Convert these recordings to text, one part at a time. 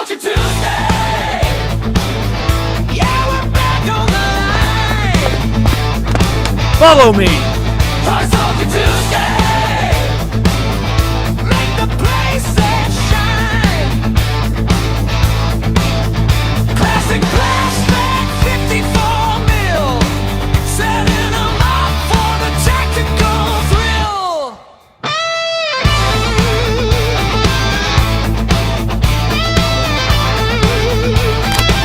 Soldier Tuesday. Yeah, we're back on the line. Follow me. Toy Soldier Tuesday. Make the place shine. Classic plastic 54 mil. Setting them up for the tactical thrill.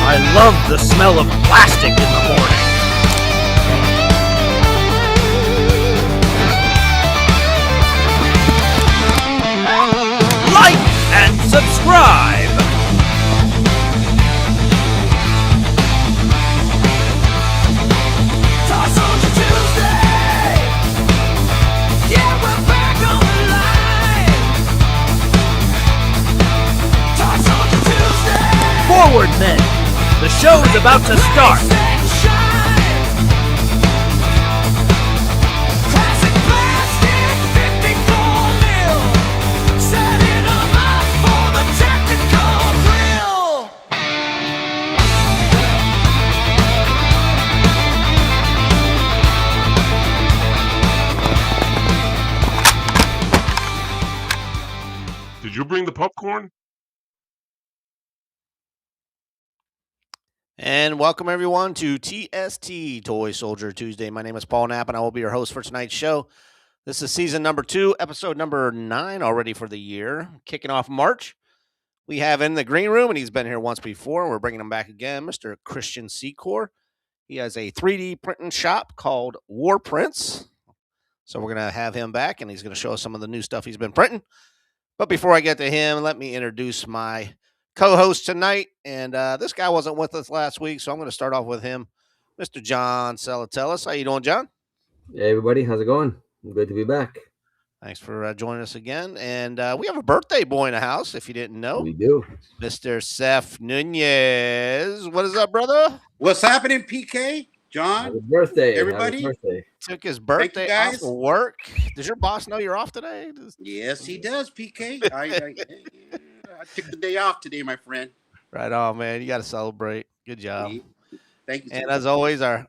I love the smell of plastic in the morning. Like and subscribe. Toy Soldier Tuesday. Yeah, we're back on the line. Toy Soldier Tuesday. Forward, men. The show is about to start. Classic plastic 54 mil. Setting them up for the tactical thrill. Did you bring the popcorn? And welcome everyone to TST Toy Soldier Tuesday. My name is Paul Knapp, and I will be your host for tonight's show. This is season number 2, episode number 9 already for the year, kicking off March. We have in the green room, and he's been here once before. We're bringing him back again, Mr. Christian Secor. He has a 3D printing shop called War Prints. So we're going to have him back, and he's going to show us some of the new stuff he's been printing. But before I get to him, let me introduce my co-host tonight. And this guy wasn't with us last week, so I'm going to start off with him, Mr. John Salatellis. How you doing, John? Hey everybody, how's it going? Good to be back. Thanks for joining us again. And we have a birthday boy in the house, if you didn't know. We do. Mr. Seth Nunez. What is up, brother? What's happening, PK? John? Happy birthday, Everybody? Happy birthday. Took his birthday off guys. of work. Does your boss know you're off today? Yes, he does, PK. I took the day off today, my friend. Right on, man. You got to celebrate. Good job. Thank you. And as always, our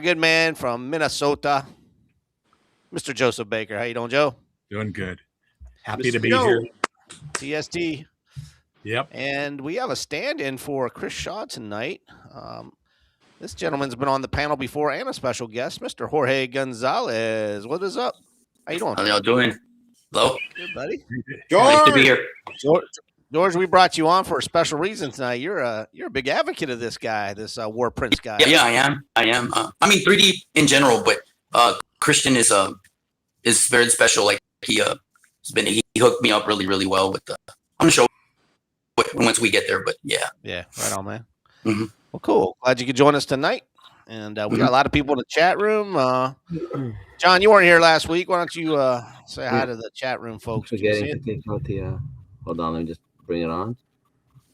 good man from Minnesota, Mr. Joseph Baker. How you doing, Joe? Doing good. Happy to Mr. be Joe. here. TST. Yep. And we have a stand-in for Chris Shaw tonight. This gentleman's been on the panel before and a special guest, Mr. Jorge Gonzalez. What is up? How you doing? How y'all doing? Hello? Good, buddy. George. Nice to be here. George, we brought you on for a special reason tonight. You're a big advocate of this guy, this War Prince guy. Yeah, I am. I mean, 3D in general, but Christian is very special. Like he hooked me up really, really well with I'm gonna show once we get there. But yeah. Yeah, right on, man. Mhm. Well, cool. Glad you could join us tonight. And we got a lot of people in the chat room. John, you weren't here last week. Why don't you say hi to the chat room folks? Can you see Forgetting it? to take out the. Hold on, let me just bring it on.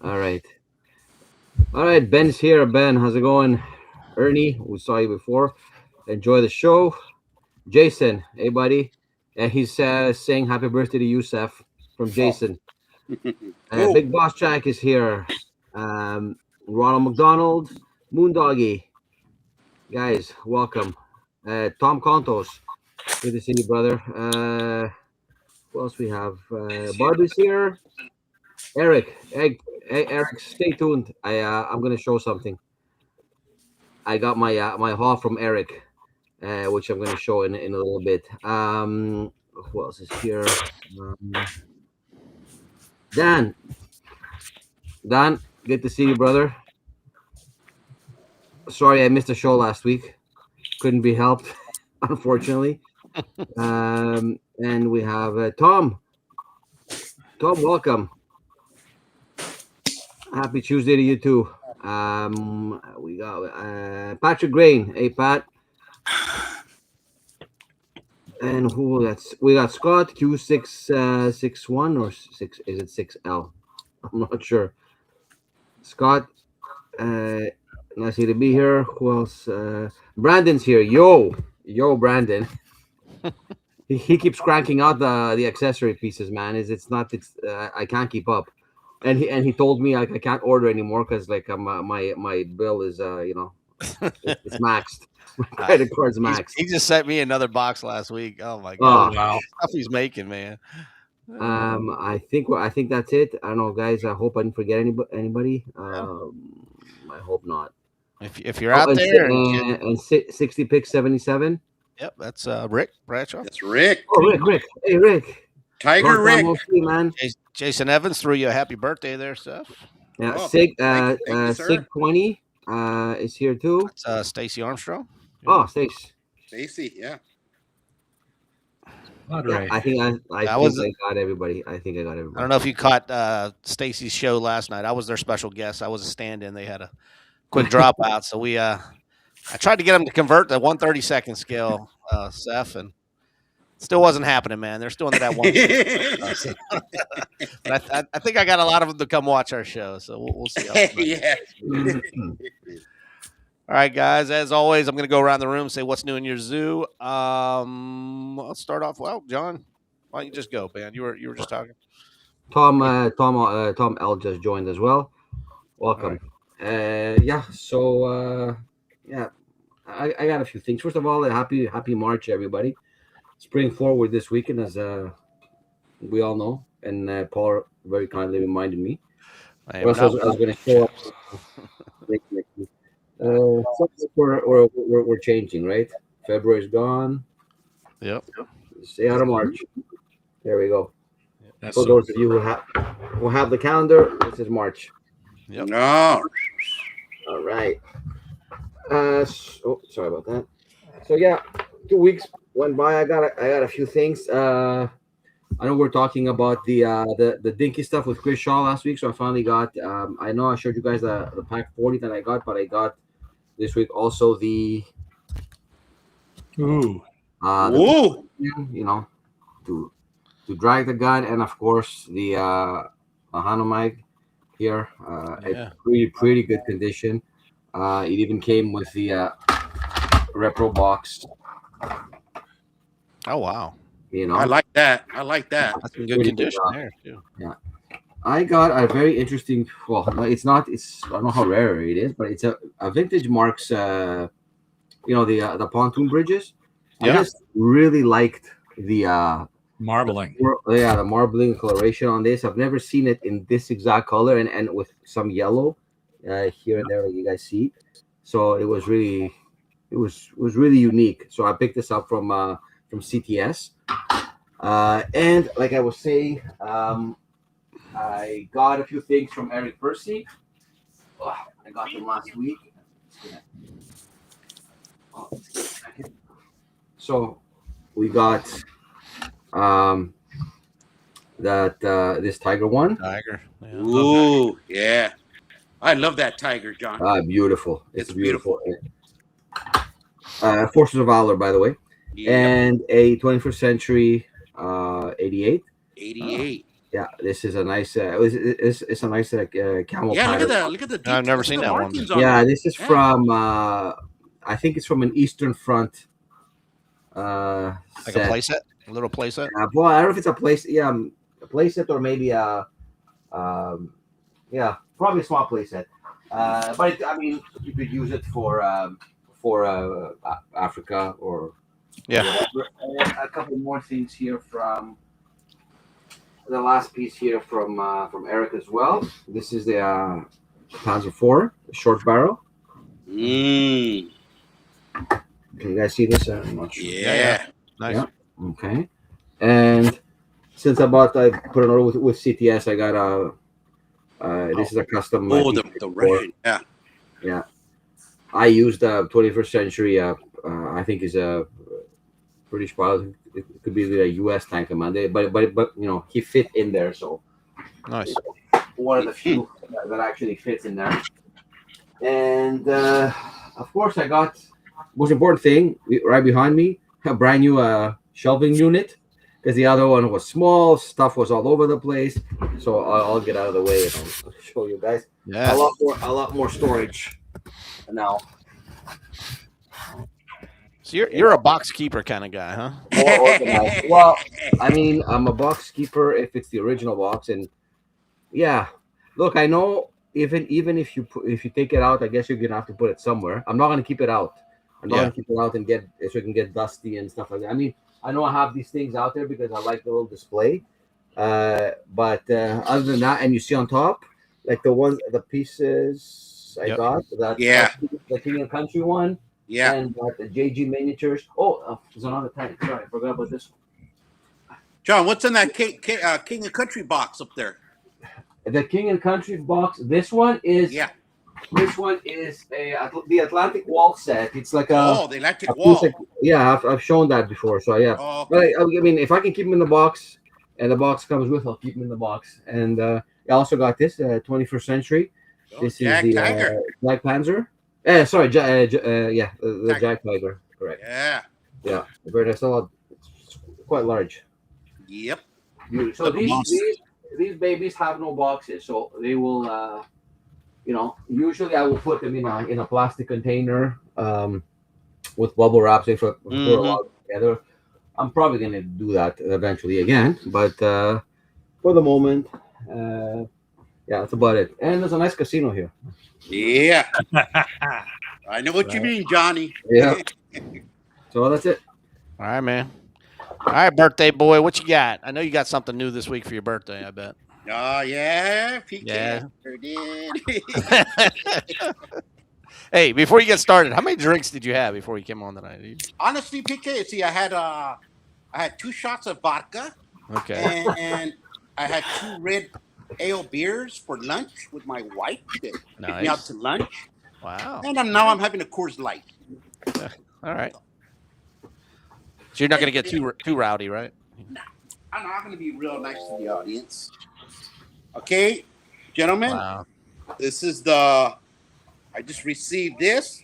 All right. Ben's here. Ben, how's it going? Ernie, we saw you before. Enjoy the show. Jason, hey buddy. And he's saying happy birthday to you, Seth, from Jason. Big Boss Jack is here. Ronald McDonald, Moondoggy. Guys, welcome. Tom Contos. Good to see you, brother. Who else we have? Barbie's here. Eric. Eric, stay tuned. I'm gonna show something. I got my my haul from Eric, which I'm gonna show in a little bit. Who else is here? Dan, good to see you, brother. Sorry, I missed the show last week. Couldn't be helped, unfortunately. And we have Tom. Tom, welcome. Happy Tuesday to you too. We got Patrick Grain. Hey, Pat. And who that's we got Scott Q661 or 6 is it 6L? I'm not sure. Scott, nice to be here. Who else? Brandon's here. Yo, Brandon. he keeps cranking out the accessory pieces, man. It's I can't keep up. he told me like I can't order anymore because like my bill is it's maxed. My credit card's maxed. He just sent me another box last week. Oh my Oh, god, Wow. stuff he's making, man. I think that's it. I don't know, guys. I hope I didn't forget anybody. I hope not. If you're out and, there, and 60 picks 77. yep, that's Rick Bradshaw. That's Rick. Oh, Rick. Hey, Rick. Tiger Long Rick. time no see, man. Jason Evans threw you a happy birthday there, Seth. Yeah, Oh, Sig thank you, sir. Sig 20 is here too. It's Stacy Armstrong. Oh, Stace. Stacy, yeah. All Yeah, right. I think I got everybody. I think I got I everybody. don't know if you caught Stacy's show last night. I was their special guest. I was a stand-in. They had a quick dropout, so I tried to get them to convert the 1/32 scale, Seth, and still wasn't happening, man. They're still in that one. But I think I got a lot of them to come watch our show, so we'll see. How Yeah. All right, guys. As always, I'm going to go around the room and say what's new in your zoo. Let's start off. Well, John, why don't you just go, man? You were just talking. Tom L just joined as well. Welcome. Yeah. So yeah, I got a few things. First of all, happy March, everybody. Spring forward this weekend, as we all know, and Paul very kindly reminded me. I What else I was going to show up. We're changing, right? February's gone. Yep. Stay out of March. There we go. That's For so those of you who have the calendar, this is March. Yep. No. All right. Sorry about that. So yeah, 2 weeks went by. I got a few things. I know we're talking about the dinky stuff with Chris Shaw last week, so I finally got. I know I showed you guys the pack 40 that I got, but I got this week also the Ooh. Ooh. to drag the gun, and of course the Hanomag here. Yeah. It's pretty good condition. It even came with the repro box. Oh wow. I like that. I like that. That's in good Pretty condition good, there too. I got a very interesting. Well, it's not. It's I don't know how rare it is, but it's a vintage Marks. The pontoon bridges. Yeah. I just really liked the Marbling. the marbling coloration on this. I've never seen it in this exact color and with some yellow here and there, like you guys see. So it was really unique. So I picked this up from CTS, and like I was saying, I got a few things from Eric Percy. Oh, I got them last week. So we got this tiger one. Tiger. Yeah. Ooh, yeah. I love that tiger, John. Beautiful. It's beautiful. Forces of Valor, by the way, and a 21st century 88. 88. Yeah, this is a nice. It's a nice camel. Yeah, pattern. look at the. I've never look at seen the that one. markings on Yeah, it. this is from. I think it's from an Eastern Front. Like set. a play set, a little play set. Well, I don't know if it's a place. Yeah, a play set or maybe a. Yeah, probably a small play set. But I mean, you could use it for Africa or. Yeah. Whatever. And a couple more things here from. The last piece here from Eric as well. This is the Panzer IV, short barrel. Mm, Can you guys see this? I'm not sure. yeah. Nice. Yeah. Okay. And since I put an order with CTS, I got this is a custom. Oh, the Russian. Yeah. Yeah. I used 21st century. I think is a British pilot. It could be a U.S. tank commander, but he fit in there. So Nice. one of the few that actually fits in there. And of course, I got most important thing right behind me, a brand new shelving unit, because the other one was small, stuff was all over the place. So I'll get out of the way and I'll show you guys Yeah. a lot more storage now. So you're a box keeper kind of guy, huh? More organized. Well, I mean, I'm a box keeper if it's the original box, and yeah, Look, I know even if you take it out, I guess you're gonna have to put it somewhere. I'm not gonna keep it out. I'm not Yeah. gonna keep it out and get so it can get dusty and stuff like that. I mean, I know I have these things out there because I like the little display. But other than that, and you see on top, like the pieces I Yep. got that Yeah. the King and Country one, Yeah. and the JG miniatures. Oh, there's another tank. Sorry, I forgot about this one. John, what's in that King and Country box up there? The King and Country box. This one is Yeah. the Atlantic Wall set. It's like Oh, the electric a wall. piece of- yeah, I've shown that before. So yeah, Oh, but okay. I mean, if I can keep them in the box, and the box comes with, I'll keep them in the box. And I also got this 21st Century. Oh, This Jack is the Tiger. Jag Panzer. Sorry, yeah, the Tiger. Jag Tiger. Correct. Yeah. Yeah, very nice. It's quite large. Yep. So Look, monster. these babies have no boxes, so they will. Usually I will put them in a plastic container with bubble wrap, so if I put a lot together. I'm probably gonna do that eventually again, but for the moment, yeah, that's about it. And there's a nice casino here. Yeah. I know what you mean, Johnny. Yeah. So that's it. All right, man. All right, birthday boy, what you got? I know you got something new this week for your birthday, I bet. Oh, yeah. PK Yeah. sure did. Hey, before you get started, how many drinks did you have before you came on tonight? Honestly, PK, see, I had 2 shots of vodka, Okay. and I had 2 red ale beers for lunch with my wife that took me out Nice. to lunch, Wow. and now I'm having a Coors Light. All right. So you're not going to get too rowdy, right? I'm not going to be real nice to the audience. Okay, gentlemen, Wow. this is I just received this. A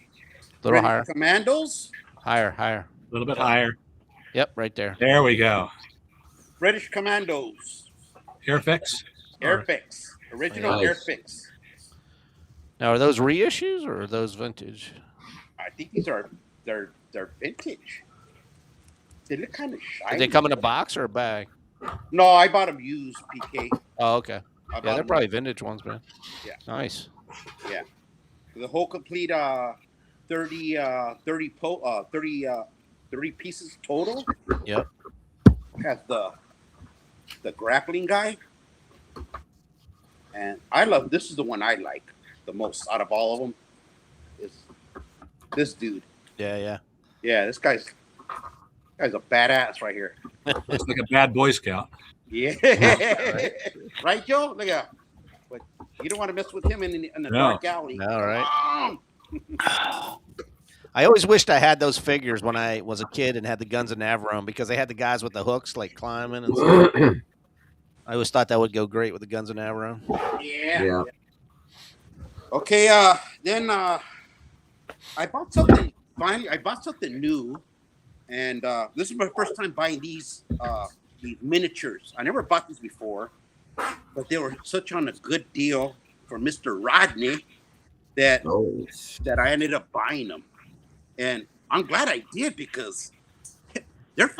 little British higher. Commandos. Higher. A little bit higher. Yep, right there. There we go. British Commandos. Airfix. Airfix. Original Nice. Airfix. Now, are those reissues or are those vintage? I think these are they're vintage. They look kind of shiny. Did they come in a box or a bag? No, I bought them used, PK. Oh, okay. I Yeah, bought they're 'em probably vintage ones, man. Yeah. Nice. the whole complete 30 pieces total. Yep. Has the grappling guy, and this is the one I like the most out of all of them. Is this dude? Yeah. Yeah, this guy's a badass right here. Looks like a bad Boy Scout. Yeah, right, Joe. Look at, but you don't want to mess with him in the No. dark alley. No, right. Come I always wished I had those figures when I was a kid and had the Guns of Navarone because they had the guys with the hooks like climbing and stuff. I always thought that would go great with the Guns of Navarone. on. Yeah. Yeah. Okay. Then I bought something. Finally, I bought something new, and this is my first time buying these miniatures. I never bought these before, but they were such on a good deal for Mr. Rodney that Oh. I ended up buying them, and I'm glad I did because they're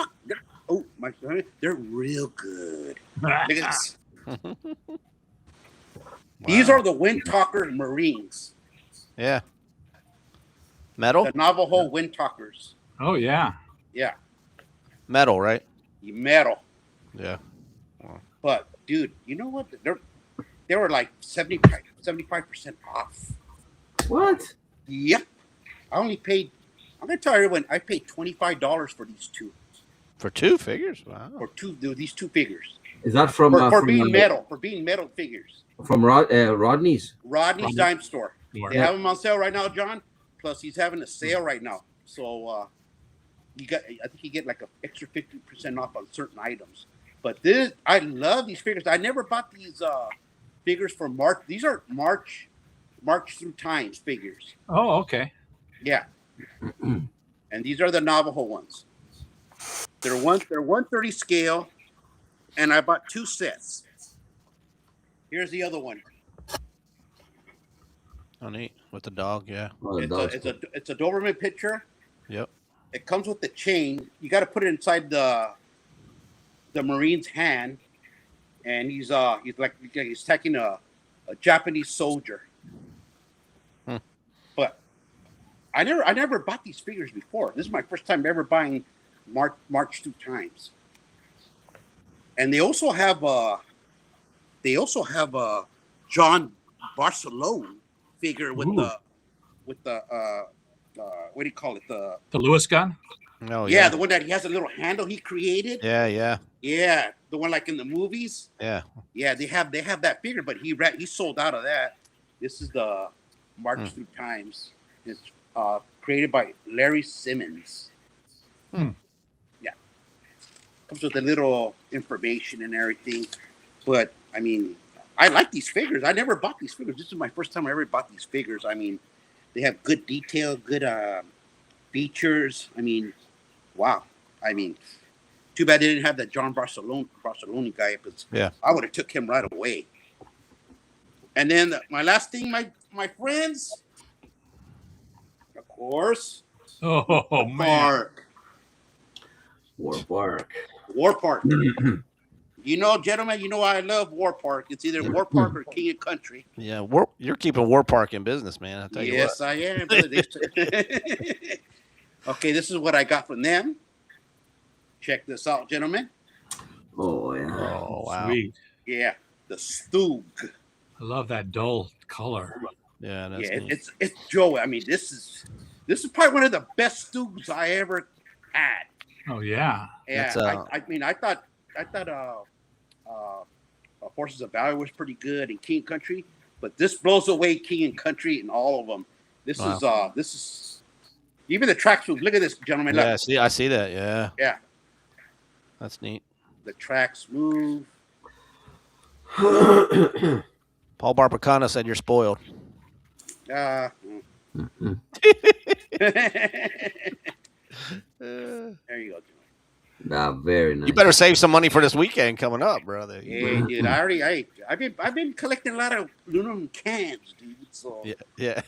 real good. Look at this. These are the Windtalker Marines, Yeah. Metal? the Navajo Windtalkers. Oh yeah. Yeah, Metal, right? metal. Yeah. But dude, you know what? They were like 75% off. What? Yep. I'm gonna tell everyone I paid $25 for these two. For 2 figures? Wow. These 2 figures. Is that from For from, being metal. For being metal figures. from Rodney's? Rodney's Dime Store. More. They have them on sale right now, John. Plus he's having a sale right now. So I think you get like an extra 50% off on certain items. But I love these figures. I never bought these figures for March. These are March through Times figures. Oh, okay. Yeah. And these are the Navajo ones. They're 130 scale, and I bought 2 sets. Here's the other one. Oh, neat. With the dog, yeah. Oh, the dog's It's a Doberman picture. Yep. It comes with the chain. You got to put it inside the Marine's hand, and he's taking a a Japanese soldier. Hmm. But I never bought these figures before. This is my first time ever buying March 2 Times. And they also have a John Barcelone figure with Ooh. the what do you call it? The Lewis gun. Oh Yeah, yeah. the one that he has a little handle he created. Yeah, yeah, Yeah, the one like in the movies. yeah. Yeah, they have that figure, but he sold out of that. This is the March 2 Times. It's created by Larry Simmons. Hmm. Yeah, comes with a little information and everything. But I mean, I like these figures. I never bought these figures. This is my first time I ever bought these figures. I mean, they have good detail, good features. I mean, wow. I mean, too bad they didn't have that John Barcelone guy, because Yeah. I would have took him right away. And then my last thing, my friends, of course, Oh man. War Park. War Park. You know, gentlemen, you know I love War Park. It's either War Park or King and Country. Yeah, you're keeping War Park in business, man. I'll tell you Yes, what. I am. Brother. Okay, this is what I got from them. Check this out, gentlemen. Oh yeah. Oh wow. Sweet. Yeah, the Stug. I love that dull color. Yeah, that's Yeah, neat. it's Joe. I mean, this is probably one of the best Stugs I ever had. Oh yeah. Yeah, That's, I mean, I thought Forces of Valor was pretty good in King Country, but this blows away King and Country and all of them. This is even the track move. Look at this, gentlemen. Yeah, Look. I see that. Yeah, Yeah, that's neat. the tracks move. Paul Barbacana said you're spoiled. There you go. Very nice. You better save some money for this weekend coming up, brother. Yeah, dude. I've been collecting a lot of aluminum cans, dude. So Yeah.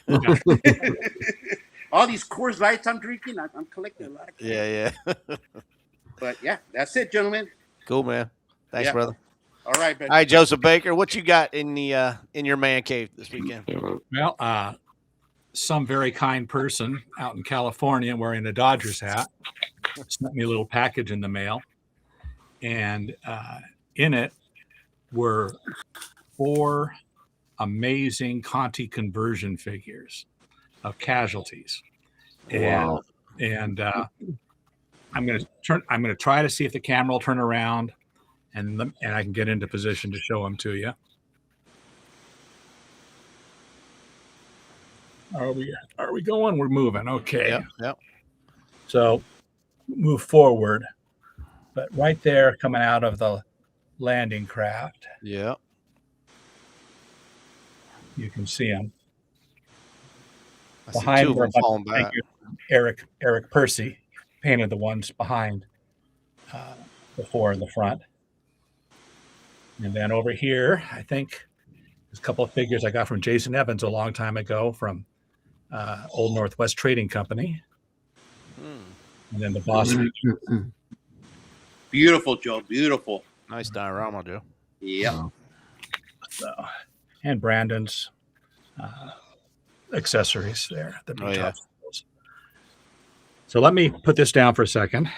all these Coors Lights I'm drinking, I'm collecting a lot of cans. Yeah. But yeah, that's it, gentlemen. Cool, man. Thanks, Yeah. brother. All right, man. All right, Joseph Baker, what you got in the in your man cave this weekend? Well, some very kind person out in California wearing a Dodgers hat sent me a little package in the mail, and in it were 4 amazing Conti conversion figures of casualties. Wow. And I'm going to try to see if the camera will turn around, and I can get into position to show them to you. Are we going? We're moving. Okay. Yep. So move forward, but right there, coming out of the landing craft, Yeah. you can see them. I see Behind two of were a them bunch- falling thank back. you, Eric Percy painted the ones behind the 4 in the front. And then over here, I think there's a couple of figures I got from Jason Evans a long time ago from Old Northwest Trading Company. And then the boss, Beautiful, Joe. Beautiful. Nice diorama, Joe. Yeah. and Brandon's accessories there. The Oh, yeah. So let me put this down for a second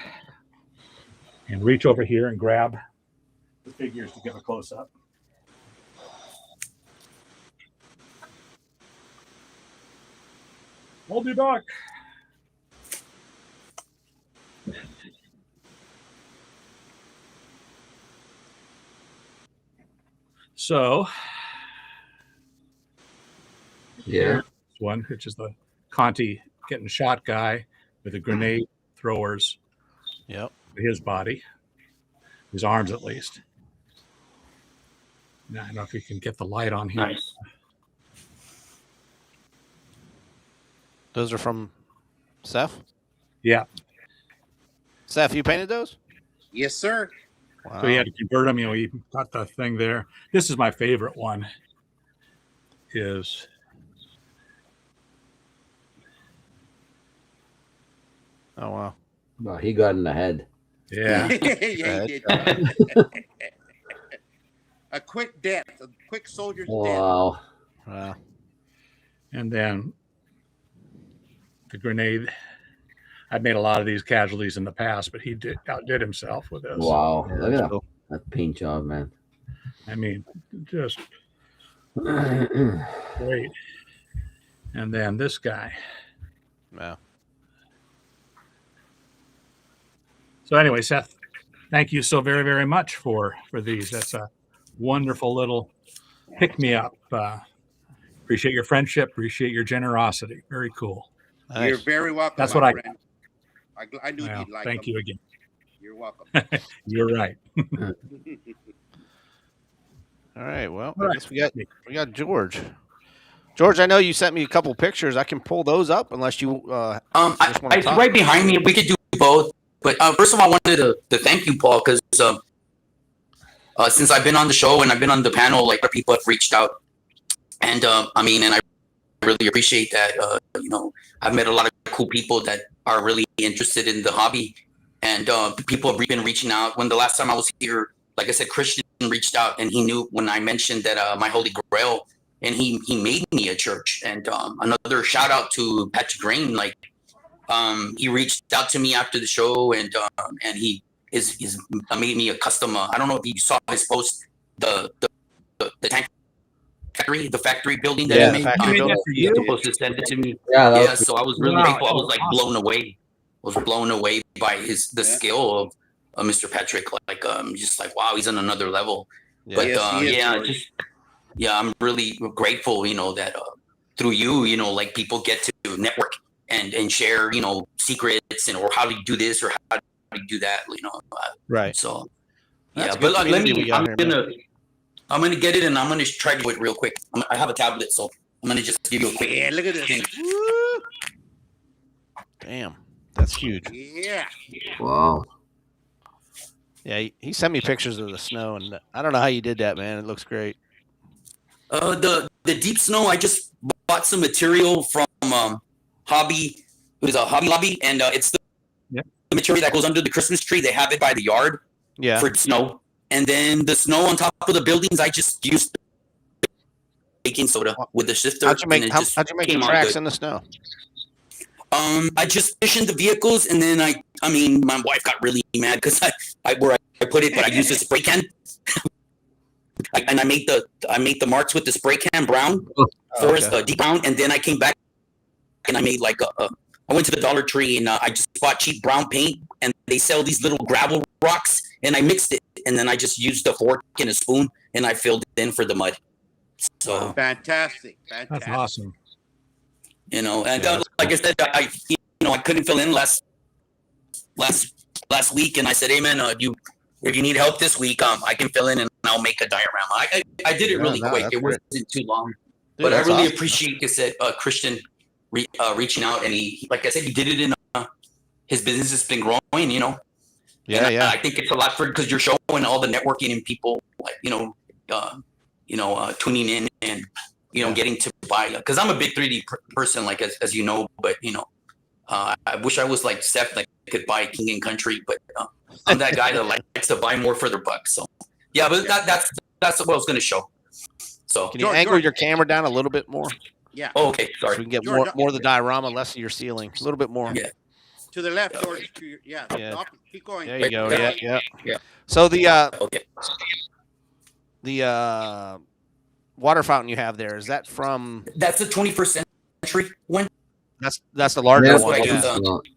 and reach over here and grab the figures to give a close up. Hold your back. So, Yeah. this one, which is the Conti getting shot guy with the grenade throwers Yep. to his body, his arms at least. Now, I don't know if you can get the light on here. Nice. Those are from Seth? Yeah. Seth, you painted those? Yes, sir. Wow. So he had to convert them. You know, he got the thing there. This is my favorite one. Is Oh, wow. Well, he got in the head. yeah. Yeah, he did. A quick death. quick soldier's dead. Wow. Wow. And then the grenade. I've made a lot of these casualties in the past, but he outdid himself with this. Wow. Yeah, Look that's at cool. that paint job, man. I mean, just great. And then this guy. Wow. So anyway, Seth, thank you so very, very much for these. That's a wonderful little pick me up. Appreciate your friendship. Appreciate your generosity. Very cool. You're Nice. very welcome. That's my what friend. I knew Well, you'd like thank them. you again. You're welcome. You're right. All right. Well, All I right. guess we got George. George, I know you sent me a couple pictures. I can pull those up unless you just want to It's talk. right behind me. We could do both. But first of all, I wanted to thank you, Paul, because since I've been on the show and I've been on the panel, like people have reached out, and I mean, and I really appreciate that. I've met a lot of cool people that are really interested in the hobby, and people have been reaching out. When the last time I was here, like I said, Christian reached out, and he knew when I mentioned that my Holy Grail, and he made me a church. And another shout out to Patrick Green, like. He reached out to me after the show, and he is made me a custom. I don't know if you saw his post, the tank factory, the factory building that Yeah, he the made. factory made building. that for He was you? supposed to send it to me. Yeah, that Yeah, was so I was really Wow. grateful. I was like blown away. I was blown away by the Yeah. skill of Mr. Patrick. Like just like wow, he's on another level. Yeah. But Yes, he is, George. I'm really grateful. That through you, like people get to network and share, secrets and or how do you do this or how do you do that, Right. So That's yeah, a good but let community me. we got here, I'm gonna get it and I'm gonna try to do it real quick. I have a tablet, so I'm gonna just give you a quick. Yeah, look at this. thing. Woo! Damn. That's huge. Yeah. wow. Yeah, he sent me pictures of the snow, and I don't know how you did that, man. It looks great. The deep snow. I just bought some material from Hobby. It was a Hobby Lobby, and it's the material that goes under the Christmas tree. They have it by the yard Yeah. for snow, and then the snow on top of the buildings. I just used baking soda with the shifter. How'd you make and it the just came out tracks good. in the snow? I just stationed the vehicles, and then I mean, my wife got really mad because I put it, but I used a spray can, and I made the marks with the spray can brown, forest deep brown, and then I came back and I made like I went to the Dollar Tree and I just bought cheap brown paint, and they sell these little gravel rocks, and I mixed it, and then I just used a fork and a spoon, and I filled it in for the mud. So Fantastic. That's awesome. and Yeah, like I said, I couldn't fill in last week, and I said, hey man, if you need help this week, I can fill in and I'll make a diorama. I did it really quick. that's It wasn't too long, Dude, but I that's really awesome. appreciate, like I said, Christian reaching out, and he, like I said, he did it in his business has been growing, Yeah, and yeah. I think it's a lot because you're showing all the networking and people, like, tuning in and getting to buy. Because I'm a big 3D person, like as you know, but I wish I was like Seth, like I could buy King and Country, but I'm that guy that likes to buy more for their buck. So yeah, but that's what I was going to show. So Can you George, angle George. your camera down a little bit more Yeah. oh, okay, so sorry. we can get George, more of the diorama, less of your ceiling, a little bit more? Yeah. To the left, George. Yeah. Yeah. No, keep going. There you go. Yeah, yeah. Yeah. So the Okay. water fountain you have there, is that from? That's the 21st century one. That's the larger That's one. what I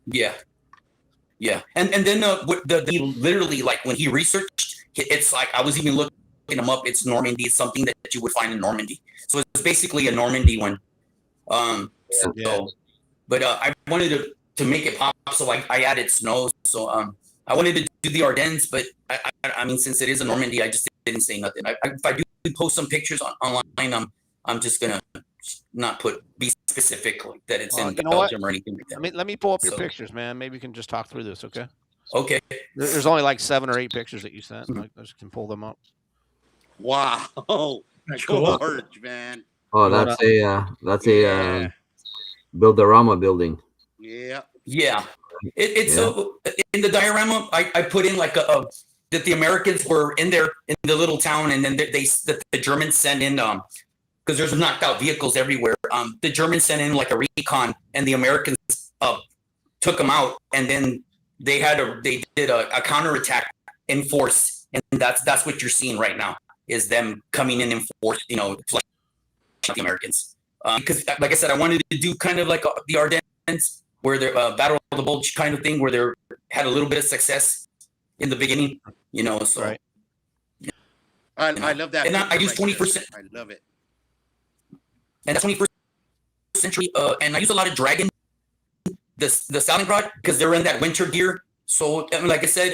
Yeah. use. Yeah. And then he literally, like when he researched, it's like I was even looking him up. It's Normandy. It's something that you would find in Normandy. So it's basically a Normandy one. But I wanted to make it pop, so I added snow. So I wanted to do the Ardennes, but I mean, since it is a Normandy, I just didn't say nothing. If I do post some pictures online, I'm just gonna not be specific like that it's in You know what? Belgium or anything like that. Let me pull up your So- pictures, man. Maybe we can just talk through this, okay? Okay. There's only like 7 or 8 pictures that you sent. I just can pull them up. Wow. Cool. George, man. Oh, that's a Builderama building. Yeah. Yeah. It's in the diorama. I put in like that the Americans were in the little town, and then the Germans sent in because there's knocked out vehicles everywhere. The Germans sent in like a recon, and the Americans took them out, and then they did a counterattack in force, and that's what you're seeing right now is them coming in force. It's like the Americans. Because, like I said, I wanted to do kind of like the Ardennes, where they're Battle of the Bulge kind of thing, where they had a little bit of success in the beginning. So Right. I love that. And I use 20%. I love it. And that's 21st century. And I use a lot of dragon, the Stalingrad, because they're in that winter gear. So, like I said,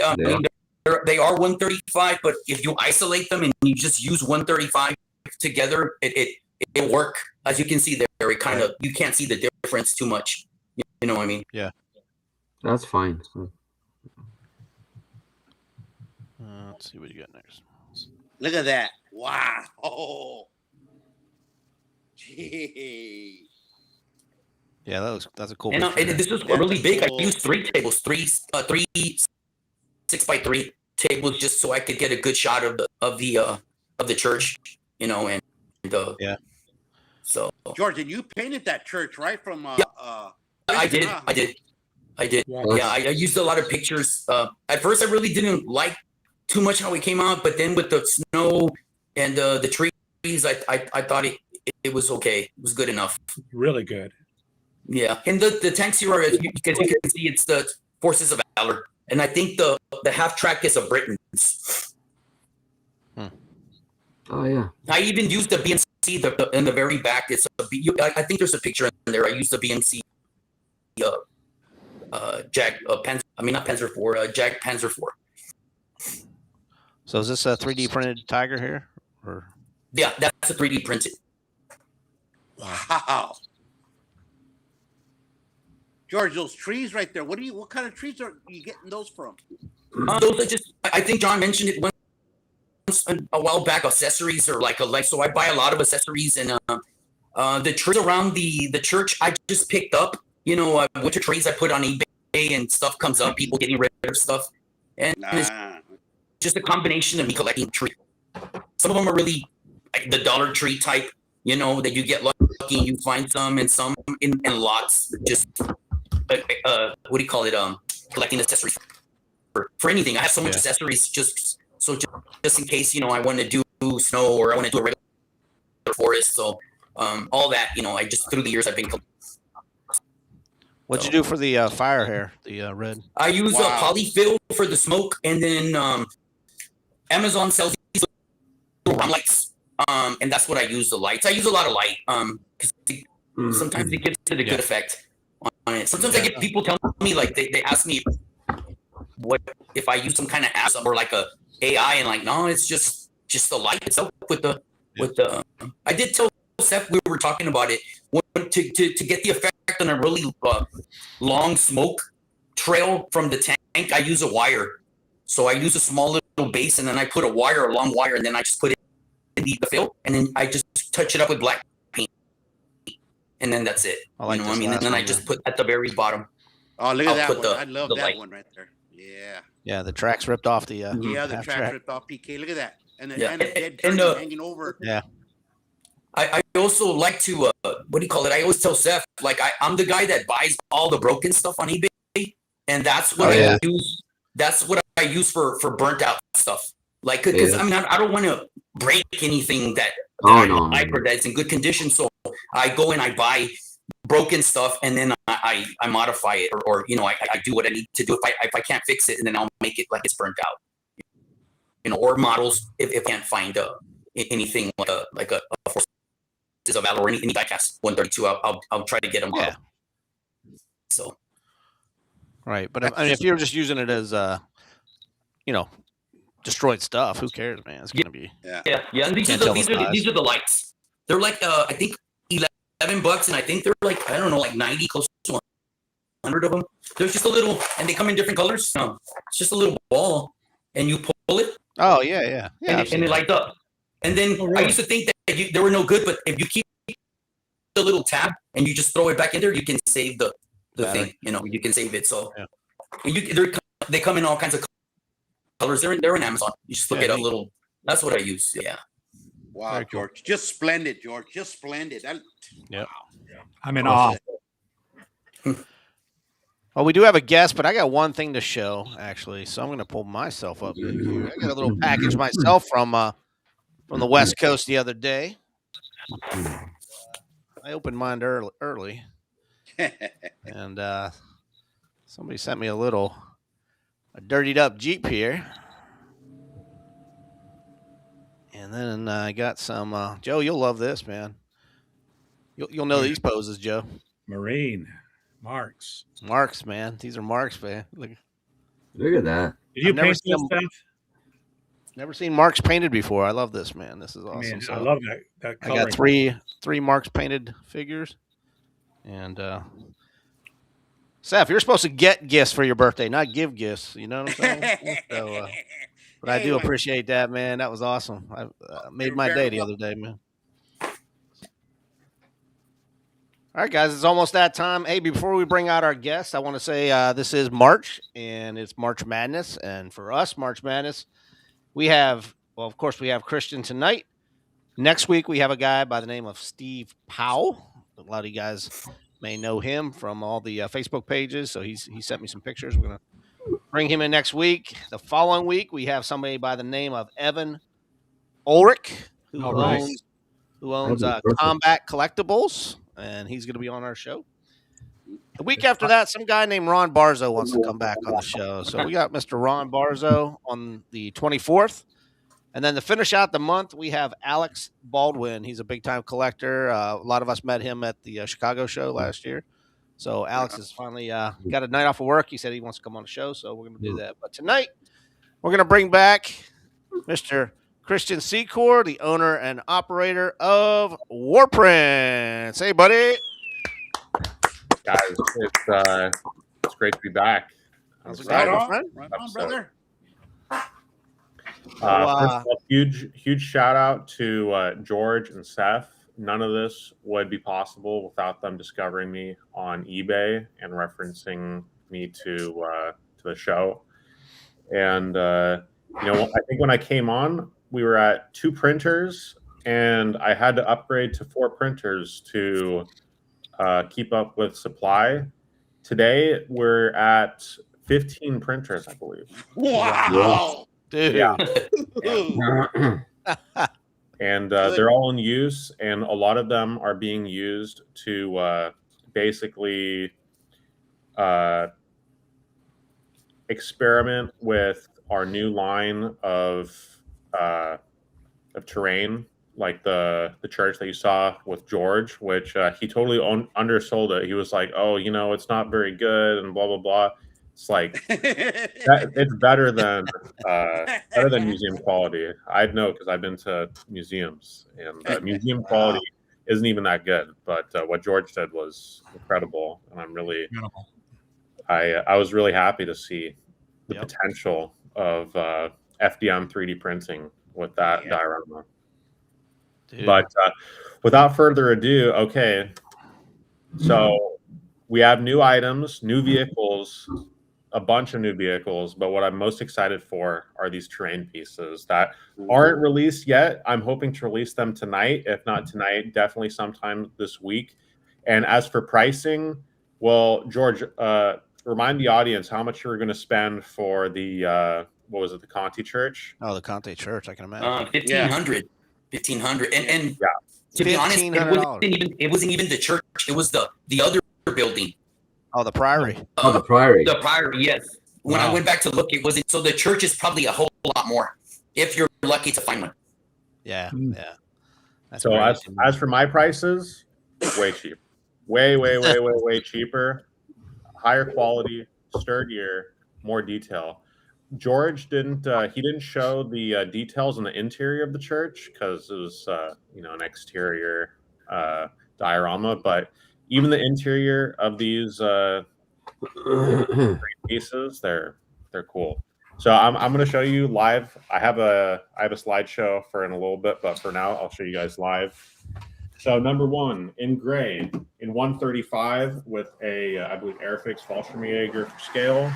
they are 135, but if you isolate them and you just use 135 together, it work. As you can see there, it kind of, you can't see the difference too much. You know what I mean? Yeah. That's fine. Let's see what you got next. Look at that. Wow. Oh. Gee. Yeah, that's a cool And picture. this is really big. I used 3 tables, three 6x3 tables, just so I could get a good shot of the church, and Yeah. So George, and you painted that church, right? From I did. Yeah, I used a lot of pictures. At first, I really didn't like too much how it came out, but then with the snow and the trees, I thought it was okay. It was good enough. Really good. Yeah, and the tanks here are, as you can see, it's the Forces of Valor, and I think the half track is a Britons. Oh yeah. I even used the BNC in the very back. I think there's a picture in there. I used the BNC Jag Panzer. I mean, not Panzer IV. Jag Panzer IV. So is this a 3D printed tiger here? Or Yeah, that's a 3D printed. Wow. George, those trees right there. What kind of trees are you getting those from? Those are just. I think John mentioned it once a while back. Accessories or so I buy a lot of accessories, and the trees around the church I just picked up. Winter trees I put on eBay, and stuff comes up. People getting rid of stuff, and it's just a combination of me collecting trees. Some of them are really like the Dollar Tree type, that you get lucky and you find some, and some in lots. Just what do you call it? Collecting accessories for anything. I have so much accessories just in case, I want to do snow or I want to do a regular forest. So all that, I just through the years I've been. what'd you do for the fire here? The red. I use a polyfill for the smoke, and then Amazon sells these little lights, and that's what I use. The lights. I use a lot of light, because sometimes it gives it a good effect on it. Sometimes I get people tell me, like, they ask me what if I use some kind of app or like a AI, and like, no, it's just the light itself with the I did tell Seth, we were talking about it, to get the effect on a really long smoke trail from the tank. I use a wire, so I use a small little base, and then I put a long wire, and then I just put it in the fill, and then I just touch it up with black paint, and then that's it. I like and then I just put at the very bottom. Oh, look at that put one. the- I love the that light. one right there. Yeah. Yeah, the tracks ripped off the Yeah, the half track track. ripped off PK. Look at that. And then Yeah, and the dead and turkey hanging over. Yeah. I also like to what do you call it? I always tell Seth, like, I'm the guy that buys all the broken stuff on eBay, and that's what I use. That's what I use for burnt out stuff. Like, because I mean, I don't want to break anything that's in good condition. So I go and I buy broken stuff, and then I modify it, or I do what I need to do. If I can't fix it, and then I'll make it like it's burnt out. Or models if I can't find anything like a Forces of Valor or any diecast 132. I'll try to get them. Yeah. So. Right, but I mean, if you're just using it as destroyed stuff, who cares, man? It's gonna be. Yeah. And these are Can't tell the these are the lights. They're like I think $11, and I think they're like, I don't know, like 90, close to 100 of them. There's just a little, and they come in different colors. It's just a little ball, and you pull it. Oh yeah. And it lights up. And then I used to think that they were no good, but if you keep the little tab and you just throw it back in there, you can save the thing. You can save it. So they come in all kinds of colors. They're in Amazon. You just look Yeah, at a neat. little. That's what I use. Yeah. Wow, Very cool. George, just splendid, George, just splendid. Yep. I'm in Awesome. awe. Well, we do have a guest, but I got one thing to show actually, so I'm going to pull myself up big here. I got a little package myself from the West Coast the other day. I opened mine early, and somebody sent me a dirtied up Jeep here. And then I got some. Joe, you'll love this, man. You'll know these poses, Joe. Marine marks. Marks, man. These are marks, man. Look, Look at that. Did you I've never paint this seen stuff? never seen marks painted before. I love this, man. This is awesome. Man, So I love that I color. got three marks painted figures, and Seth, you're supposed to get gifts for your birthday, not give gifts. You know what I'm saying? So, but I do appreciate that, man. That was awesome. I made my day the other day, man. All right, guys, it's almost that time. Hey, before we bring out our guests, I want to say this is March, and it's March Madness. And for us, March Madness, we have, well, of course, we have Christian tonight. Next week, we have a guy by the name of Steve Powell. A lot of you guys may know him from all the Facebook pages. So he sent me some pictures. We're going to bring him in next week. The following week, we have somebody by the name of Evan Ulrich, who All right. owns That'd be perfect. Combat Collectibles, and he's going to be on our show. The week after that, some guy named Ron Barzo wants to come back on the show. So we got Mr. Ron Barzo on the 24th. And then to finish out the month, we have Alex Baldwin. He's a big-time collector. A lot of us met him at the Chicago show last year. So Alex has finally got a night off of work. He said he wants to come on the show, so we're going to do that. But tonight, we're going to bring back Mr. Christian Secor, the owner and operator of Warprints. Hey, buddy. Guys, it's great to be back. I'm How's it excited. going, my friend? Right on, brother. First of all, huge shout out to George and Seth. None of this would be possible without them discovering me on eBay and referencing me to the show. And I think when I came on, we were at 2 printers, and I had to upgrade to 4 printers to keep up with supply. Today, we're at 15 printers, I believe. Wow. Dude. Yeah. Ooh. And they're all in use, and a lot of them are being used to basically experiment with our new line of terrain, like the church that you saw with George, which he totally undersold it. He was like, "Oh, it's not very good," and blah blah blah. It's like it's better than museum quality. I know because I've been to museums, and museum quality isn't even that good. But what George said was incredible, and I'm really, I was really happy to see the potential of FDM 3D printing with that diorama. Dude. But without further ado, okay, so we have new items, new vehicles, a bunch of new vehicles, but what I'm most excited for are these terrain pieces that aren't released yet. I'm hoping to release them tonight. If not tonight, definitely sometime this week. And as for pricing, well, George, remind the audience how much you were going to spend for the, what was it, the Conti Church? Oh, the Conte Church, I can imagine. 1,500. 1,500. And to be honest, it wasn't even the church. It was the other building. Oh, the Priory. The Priory. The Priory, yes. When I went back to look, it wasn't. So the church is probably a whole lot more if you're lucky to find one. Yeah. That's so great. as for my prices, way cheap. Way cheaper. Higher quality, sturdier, more detail. George didn't show the details on the interior of the church because it was an exterior diorama, but even the interior of these pieces, they're cool. So I'm going to show you live. I have a slideshow for in a little bit, but for now I'll show you guys live. So number one, in gray, in 135 with a I believe Airfix Fallschirmjäger scale,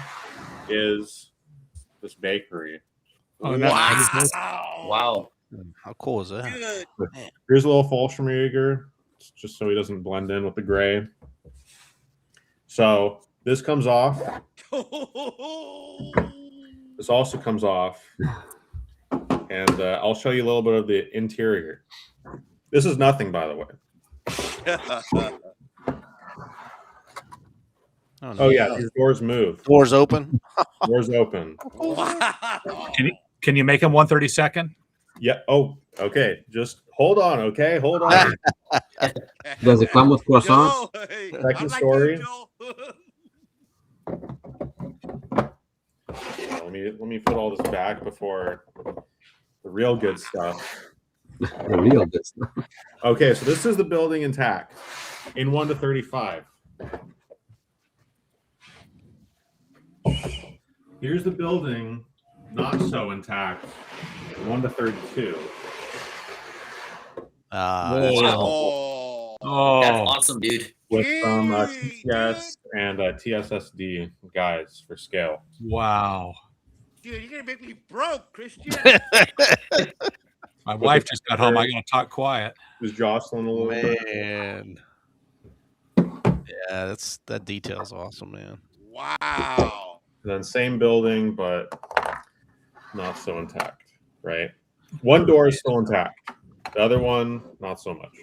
is this bakery. Oh, and that's Wow. How cool is that? Good. Here's a little Fallschirmjäger, just so he doesn't blend in with the gray. So this comes off. This also comes off. And I'll show you a little bit of the interior. This is nothing, by the way. Oh, yeah, these doors move. Doors open. Doors open. Wow. Can you make them 132nd? Yeah. Oh, okay. Just hold on, okay? Hold on. Does it come with croissant? Joe, hey, Second I like story. you, Joe. Let me put all this back before the real good stuff. The real good stuff. Okay, so this is the building intact in 1 to 35. Here's the building not so intact, 1 to 32. That's Oh. Oh, That's awesome, dude. With some Yay, TCS and TSSD guides for scale. wow. Dude, you're gonna make me broke, Christian. My wife just got home. I got to talk quiet. Is Jocelyn a little bit? man. Yeah, that detail's awesome, man. Wow. And then same building, but not so intact, right? One door is still intact. The other one, not so much.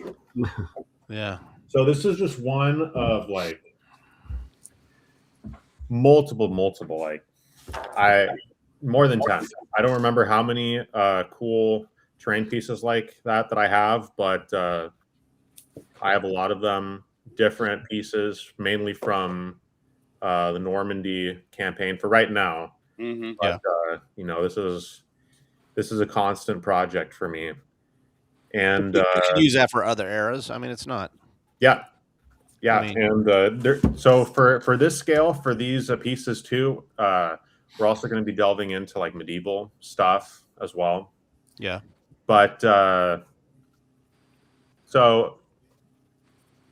Yeah. So this is just one of like multiple, like more than 10. I don't remember how many cool terrain pieces like that I have, but I have a lot of them, different pieces, mainly from the Normandy campaign for right now. Mm-hmm. But you know, this is a constant project for me. And You could use that for other eras. I mean, it's not. yeah. I mean- And so for this scale, for these pieces too, we're also going to be delving into like medieval stuff as well. Yeah. But so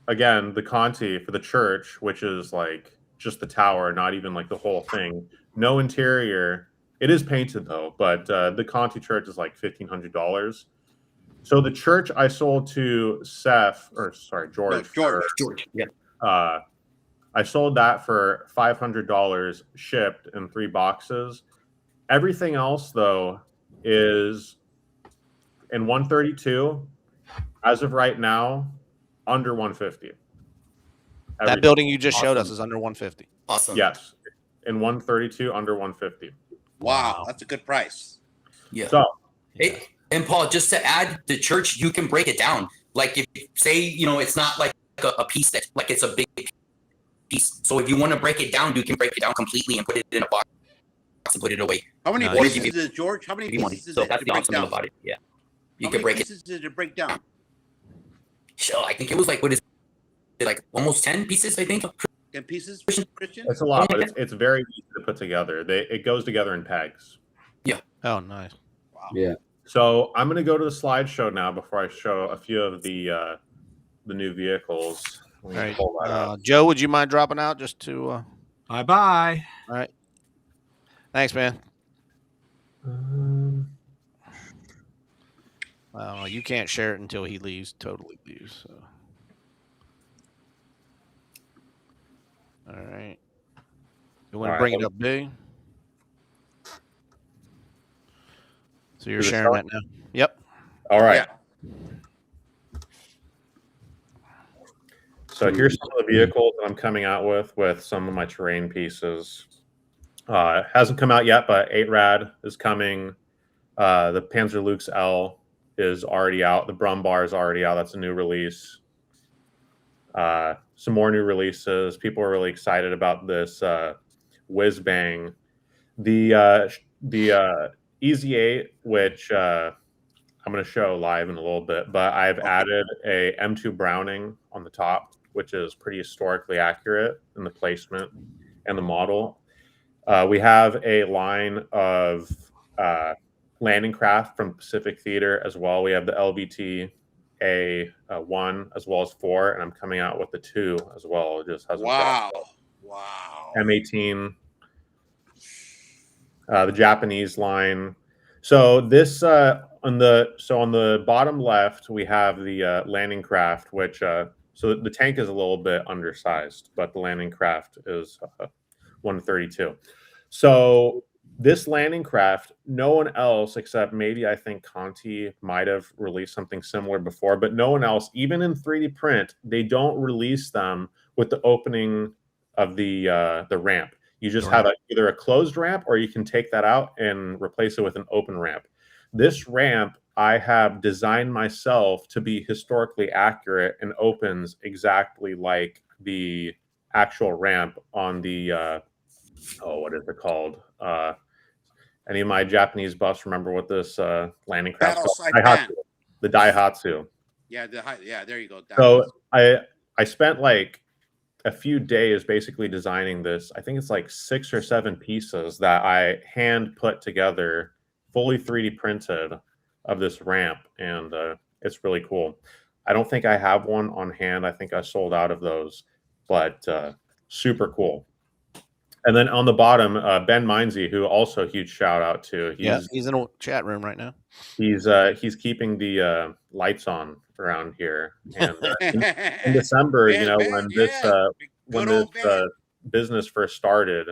again, the Conti for the church, which is like just the tower, not even like the whole thing, no interior. It is painted though, but the Conti church is like $1,500. So the church I sold to Seth, or sorry, George. George. Yeah. I sold that for $500 shipped in 3 boxes. Everything else though is in 132 as of right now, under 150. That building you just showed us is under 150. Awesome. Yes. In 132, under 150. Wow, that's a good price. Yeah. So Hey, and Paul, just to add, the church, you can break it down. Like if say, it's not like a piece that like it's a big piece. So if you want to break it down, you can break it down completely and put it in a box and put it away. How many Nice. pieces is it, George? How many If you want. pieces is So it that's to the break awesome down? about it. Yeah. You How can many break it. pieces did it break down? So I think it was like, what is it, like almost 10 pieces, I think. 10 pieces, Christian? it's a lot, but it's very easy to put together. It goes together in pegs. Oh, nice. Wow. Yeah. So I'm going to go to the slideshow now before I show a few of the new vehicles. Let me All right. pull that up. Joe, would you mind dropping out just to? Bye-bye. All right. Thanks, man. You can't share it until he leaves. Totally leaves. So. All right. You want to All bring right. it up big? So you're Is it sharing showing? that now? Yep. All right. Yeah. So here's some of the vehicles that I'm coming out with some of my terrain pieces. It hasn't come out yet, but 8Rad is coming. The Panzer Lux L is already out. The Brumbar is already out. That's a new release. Some more new releases. People are really excited about this Whiz Bang. The Easy 8, which I'm going to show live in a little bit, but I've added a M2 Browning on the top, which is pretty historically accurate in the placement and the model. We have a line of landing craft from Pacific Theater as well. We have the LVT A1 as well as 4, and I'm coming out with the 2 as well. It just hasn't Wow. dropped. Wow. M18, the Japanese line. So this on the bottom left we have the landing craft, which so the tank is a little bit undersized, but the landing craft is 132. So this landing craft, no one else except maybe I think Conti might have released something similar before, but no one else, even in 3D print, they don't release them with the opening of the ramp. You just have either a closed ramp or you can take that out and replace it with an open ramp. This ramp I have designed myself to be historically accurate and opens exactly like the actual ramp on the what is it called? Any of my Japanese buffs remember what this landing craft Battle called? side pan. The Daihatsu. Yeah, there you go. So I spent like a few days basically designing this. I think it's like 6 or 7 pieces that I hand put together, fully 3D printed of this ramp, and it's really cool. I don't think I have one on hand. I think I sold out of those, but super cool. And then on the bottom, Ben Mindsey, who also huge shout out to. He's in a chat room right now. He's keeping the lights on around here. And in December, Ben, when good old this Ben. business first started,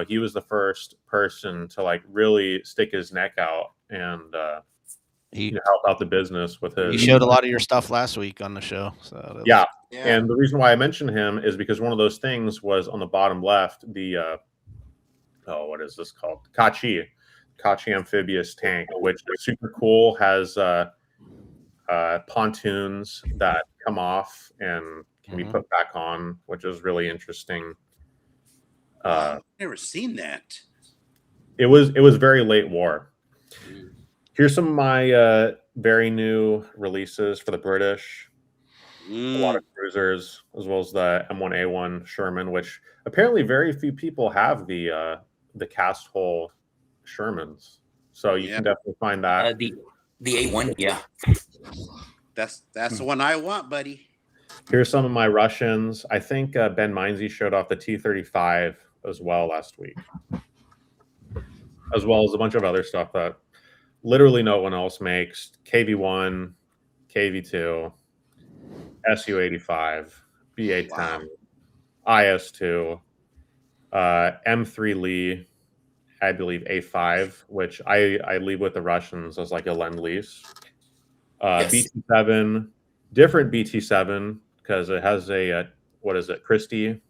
he was the first person to like really stick his neck out and help out the business with his. He showed a lot of your stuff last week on the show. So Yeah. And the reason why I mentioned him is because one of those things was on the bottom left, the what is this called? Kachi amphibious tank, which is super cool, has pontoons that come off and can be put back on, which is really interesting. I've never seen that. It was very late war. Here's some of my very new releases for the British. A lot of cruisers, as well as the M1A1 Sherman, which apparently very few people have the cast hole Shermans. So you can definitely find that. The A1, yeah. That's the one I want, buddy. Here's some of my Russians. I think Ben Mindsey showed off the T-35 as well last week, as well as a bunch of other stuff that literally no one else makes. KV-1, KV-2, Su-85, BA-10, IS-2, M3 Lee, I believe A5, which I leave with the Russians as like a lend-lease. BT-7, different BT-7 because it has a Christie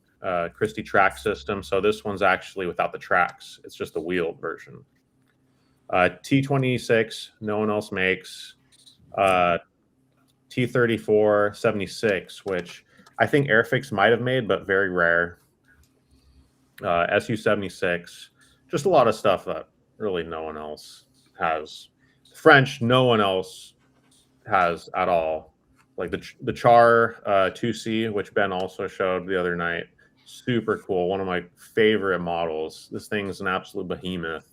track system. So this one's actually without the tracks. It's just the wheeled version. T-26, no one else makes. T-34 76, which I think Airfix might have made, but very rare. Su-76, just a lot of stuff that really no one else has. French, no one else has at all. Like the Char 2C, which Ben also showed the other night. Super cool. One of my favorite models. This thing is an absolute behemoth.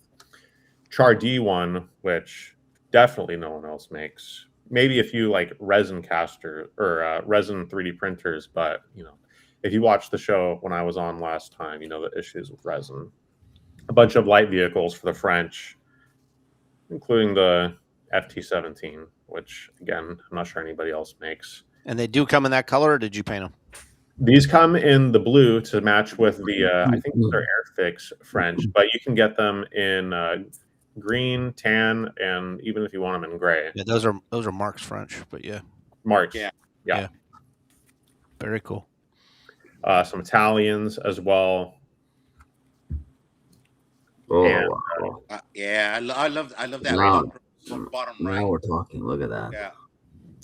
Char D1, which definitely no one else makes. Maybe a few like resin caster or resin 3D printers, but if you watched the show when I was on last time, the issues with resin. A bunch of light vehicles for the French, including the FT-17, which again I'm not sure anybody else makes. And they do come in that color, or did you paint them? These come in the blue to match with the I think these are Airfix French, but you can get them in green, tan, and even if you want them in gray. Yeah, those are Mark's French, but yeah. Mark's. Yeah. Very cool. Some Italians as well. Oh, And, wow. I love that Now- bottom right. Now we're talking. Look at that.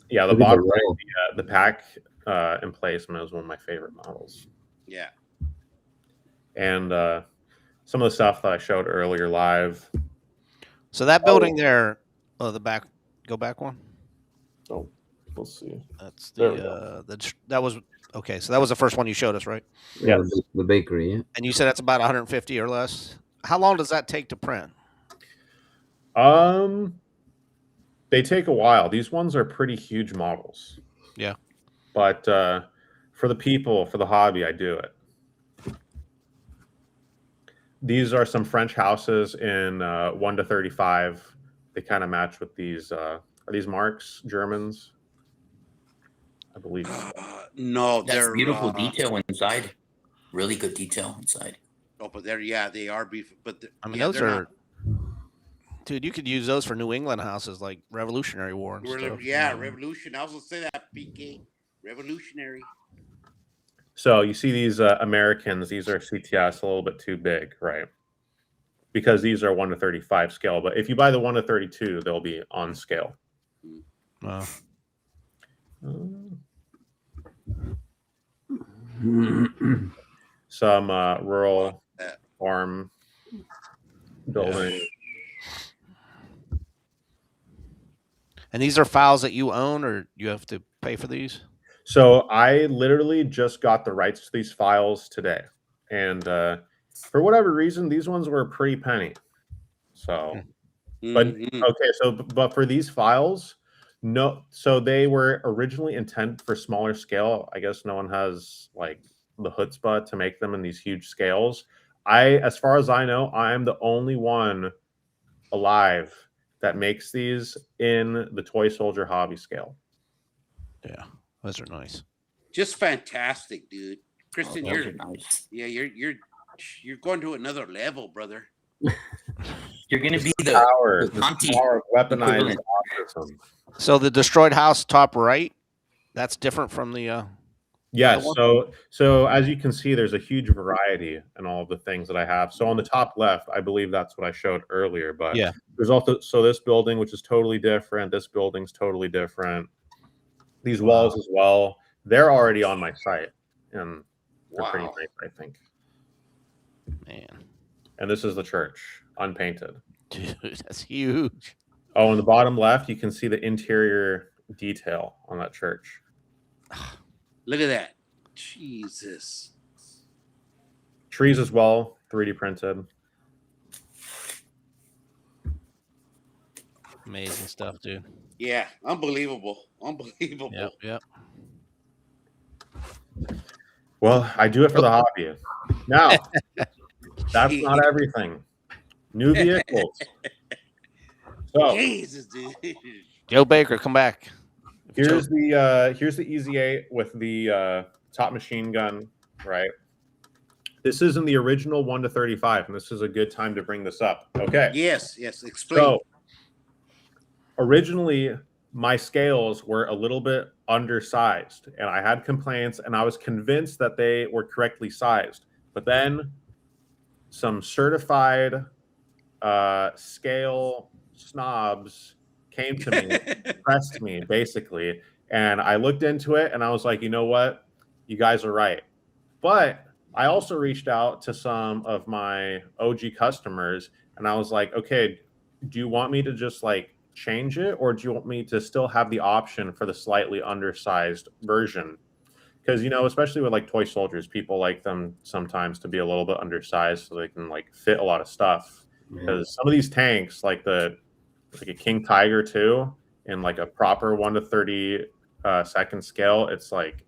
Yeah, the Look at bottom the right, roll. the pack emplacement is one of my favorite models. Yeah. And some of the stuff that I showed earlier live. So that building there, the back, go back one. Oh, we'll see. That's There we go. that was okay. So that was the first one you showed us, right? Yeah. The bakery. Yeah. And you said that's about 150 or less. How long does that take to print? They take a while. These ones are pretty huge models. Yeah. But for the people, for the hobby, I do it. These are some French houses in 1 to 35. they kind of match with these. Are these marks Germans? I believe. No, That's they're beautiful detail inside. Really good detail inside. Oh, but they are beef. But I mean, yeah, those they're are, dude. You could use those for New England houses like Revolutionary War and not. stuff. Yeah, Revolution. I was gonna say that, PK. Revolutionary. So you see these Americans. These are CTS, a little bit too big, right? Because these are 1 to 35 scale. But if you buy the 1 to 32, they'll be on scale. Wow. Some rural farm building. And these are files that you own, or you have to pay for these? So I literally just got the rights to these files today, and for whatever reason, these ones were a pretty penny. So, but okay, so but for these files, no, so they were originally intended for smaller scale. I guess no one has like the chutzpah to make them in these huge scales. As far as I know, I am the only one alive that makes these in the toy soldier hobby scale. Yeah, those are nice. Just fantastic, dude. Kristen, Those are nice. yeah, you're going to another level, brother. You're gonna be the power Conti of weaponized equivalent. autism. So the destroyed house top right, that's different from the. Yes. other So as you can see, there's a huge variety in all of the things that I have. So on the top left, I believe that's what I showed earlier. But Yeah. there's also this building, which is totally different. This building's totally different. These walls as well. They're already on my site, and they're pretty nice, I think. Man, And this is the church, unpainted. dude, that's huge. Oh, on the bottom left, you can see the interior detail on that church. Look at that. Jesus. Trees as well, 3D printed. Amazing stuff, dude. Yeah, unbelievable. Unbelievable. Yep. Well, I do it for the hobby. Now, that's not everything. New vehicles. So Jesus, dude. Joe Baker, come back. here's the Easy 8 with the top machine gun, right? This is in the original 1 to 35, and this is a good time to bring this up. Okay. Yes. Explain. So originally, my scales were a little bit undersized, and I had complaints, and I was convinced that they were correctly sized. But then some certified scale snobs came to me, pressed me, basically, and I looked into it, and I was like, you know what? You guys are right. But I also reached out to some of my OG customers, and I was like, okay, do you want me to just like change it, or do you want me to still have the option for the slightly undersized version? Because, you know, especially with like toy soldiers, people like them sometimes to be a little bit undersized so they can like fit a lot of stuff. Because some of these tanks, like a King Tiger 2 in like a proper 1 to 30 second scale, it's like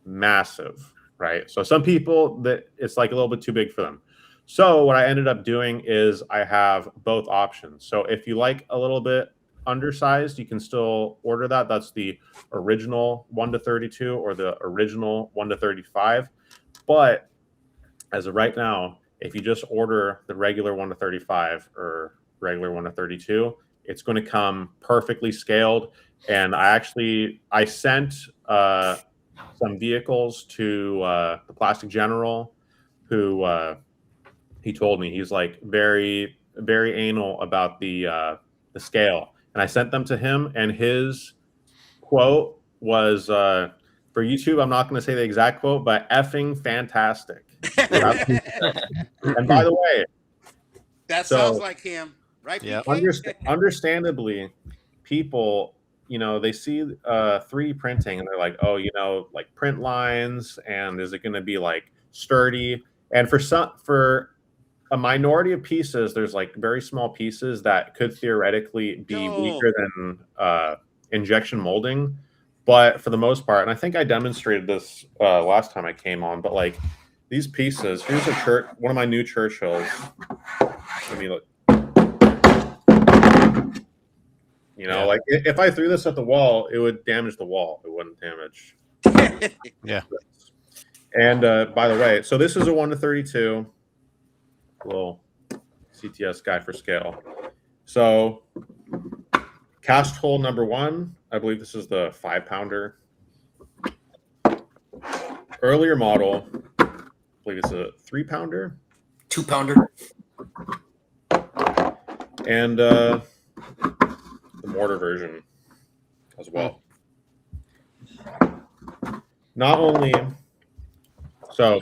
massive, right? So some people that it's like a little bit too big for them. So what I ended up doing is I have both options. So if you like a little bit undersized, you can still order that. That's the original 1 to 32 or the original 1 to 35. But as of right now, if you just order the regular 1 to 35 or regular 1 to 32, it's going to come perfectly scaled. And I sent some vehicles to the Plastic General, who he told me he's like very, very anal about the scale. And I sent them to him, and his quote was for YouTube, I'm not going to say the exact quote, but effing fantastic. And by the way, that sounds like him, right? Yeah. PK? Understandably, people, you know, they see 3D printing and they're like, oh, you know, like print lines, and is it going to be like sturdy? And for a minority of pieces, there's like very small pieces that could theoretically be weaker than injection molding. But for the most part, and I think I demonstrated this last time I came on, but like these pieces, here's one of my new Churchills. Let me look. You know, like if I threw this at the wall, it would damage the wall. It wouldn't damage. Yeah. And by the way, so this is a 1:32 little CTS guy for scale. So cast hole number 1, I believe this is the 5-pounder. Earlier model, I believe it's a 3-pounder. 2-pounder. And the mortar version as well. Not only, so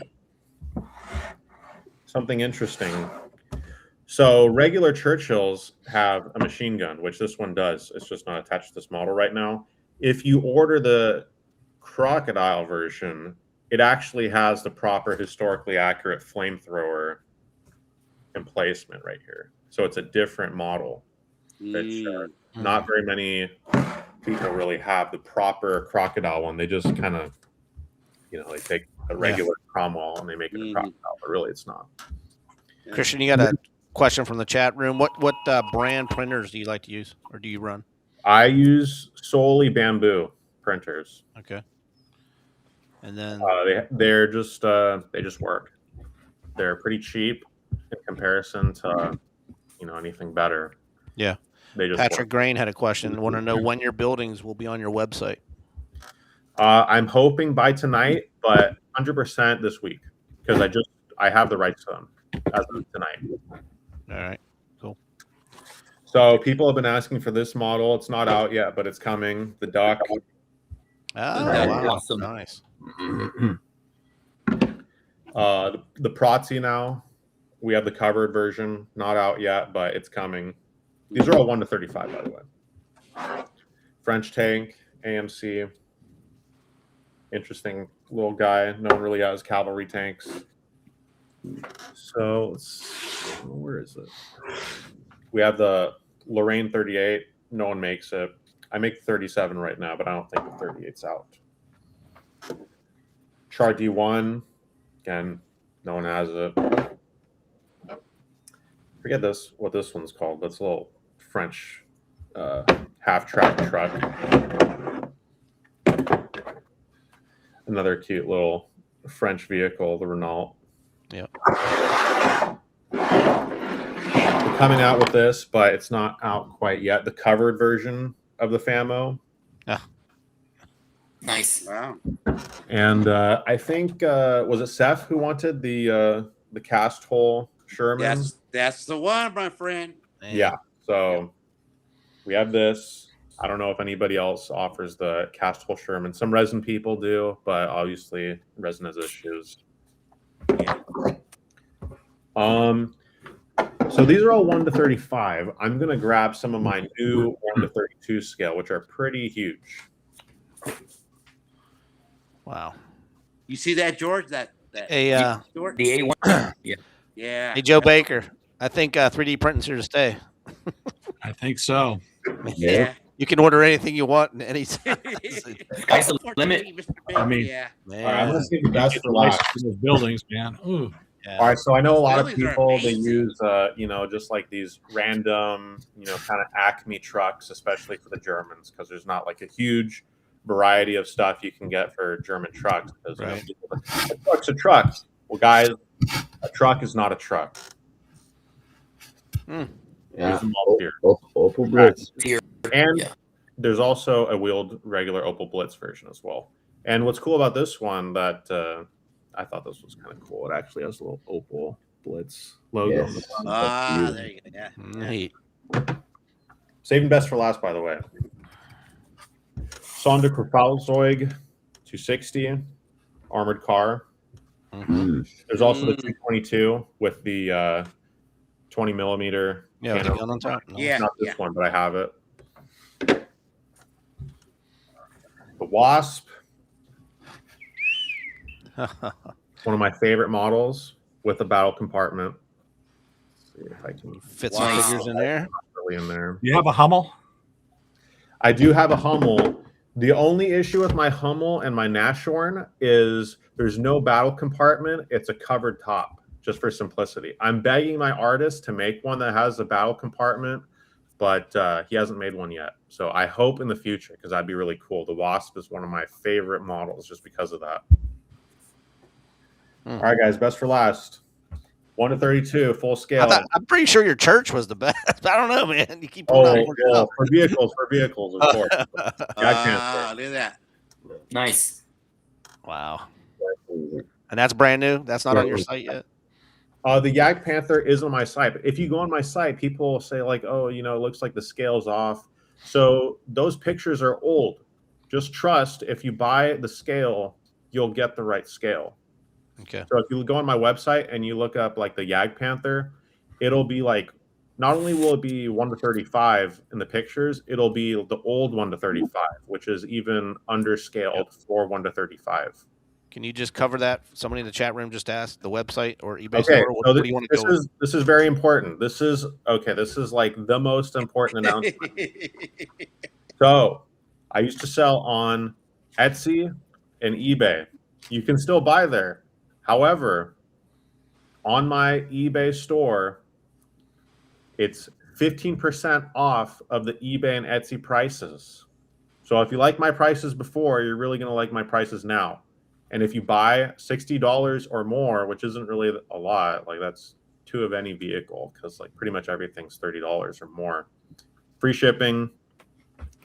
something interesting. So regular Churchills have a machine gun, which this one does. It's just not attached to this model right now. If you order the crocodile version, it actually has the proper historically accurate flamethrower emplacement right here. So it's a different model. Which not very many people really have the proper crocodile one. They just kind of, you know, they take a regular Cromwell and they make it a crocodile, but really it's not. Christian, you got a question from the chat room. What brand printers do you like to use, or do you run? I use solely bamboo printers. Okay. And then they just work. They're pretty cheap in comparison to, you know, anything better. Yeah. They just Patrick work. Grain had a question. Want to know when your buildings will be on your website. I'm hoping by tonight, but 100% this week because I have the rights to them as of tonight. All right. Cool. So people have been asking for this model. It's not out yet, but it's coming. The duck. Oh, That's wow. awesome. Nice. The Protzy now. We have the covered version, not out yet, but it's coming. These are all 1:35, by the way. French tank, AMC. Interesting little guy. No one really has cavalry tanks. So, where is it? We have the Lorraine 38. No one makes it. I make 37 right now, but I don't think the 38's out. Char D1. Again, no one has it. Forget what this one's called. That's a little French half-track truck. Another cute little French vehicle, the Renault. Yep. We're coming out with this, but it's not out quite yet. The covered version of the Famo. Nice. Wow. And I think was it Seth who wanted the cast hole Sherman? That's the one, my friend. Yeah. So we have this. I don't know if anybody else offers the cast hole Sherman. Some resin people do, but obviously resin has issues. Yeah. So these are all 1:35. I'm gonna grab some of my new 1:32 scale, which are pretty huge. Wow. You see that, George? That Hey, George? The A1. Yeah. Yeah. hey, Joe Baker. I think 3D printing's here to stay. I think so. Yeah. You can order anything you want in any size. Sky's the limit. Mr. Baker, I mean- yeah. All right, I'm Man. gonna save the best Get for the last. license in those buildings, man. Ooh. Yeah. All right, so I know a lot of Buildings are people they amazing. use you know, just like these random, you know, kind of Acme trucks, especially for the Germans, because there's not like a huge variety of stuff you can get for German trucks. Because Right. you know, a truck's a truck. Well, guys, a truck is not a truck. Yeah. There's them all here. Opel Blitz. Here. And Yeah. there's also a wheeled regular Opel Blitz version as well. And what's cool about this one that I thought this was kind of cool. It actually has a little Opel Blitz logo on the Yes. front. Ah, there you go. Yeah. Neat. Saving best for last, by the way. Sonderkreuzfahrzeug 260 armored car. Mm. There's also the 222 with the 20 millimeter. Yeah, with the cannon. gun on top. No. Yeah. Not this one, but I have it. The Wasp, one of my favorite models with a battle compartment. Let's see if I can Fit some Wow. figures in there. really in there. You have a Hummel? I do have a Hummel. The only issue with my Hummel and my Nashorn is there's no battle compartment. It's a covered top, just for simplicity. I'm begging my artist to make one that has a battle compartment, but he hasn't made one yet. So I hope in the future, because that'd be really cool. The Wasp is one of my favorite models just because of that. All right, guys, best for last. 1 to 32, full scale. I'm pretty sure your church was the best. I don't know, man. You keep Oh, pulling out more well, stuff. for vehicles, of course. Jack Panther. Look at that. Nice. Wow. And that's brand new? That's not on your site yet? The Yak Panther is on my site. But if you go on my site, people say like, oh, you know, it looks like the scale's off. So those pictures are old. Just trust if you buy the scale, you'll get the right scale. Okay. So if you go on my website and you look up like the Yak Panther, it'll be like, not only will it be 1 to 35 in the pictures, it'll be the old 1 to 35, which is even underscaled for 1 to 35. Can you just cover that? Somebody in the chat room just asked the website or eBay Okay, store. What so do you want to go with? this is very important. This is like the most important announcement. So I used to sell on Etsy and eBay. You can still buy there. However, on my eBay store, it's 15% off of the eBay and Etsy prices. So if you like my prices before, you're really going to like my prices now. And if you buy $60 or more, which isn't really a lot, like that's 2 of any vehicle, because like pretty much everything's $30 or more. Free shipping.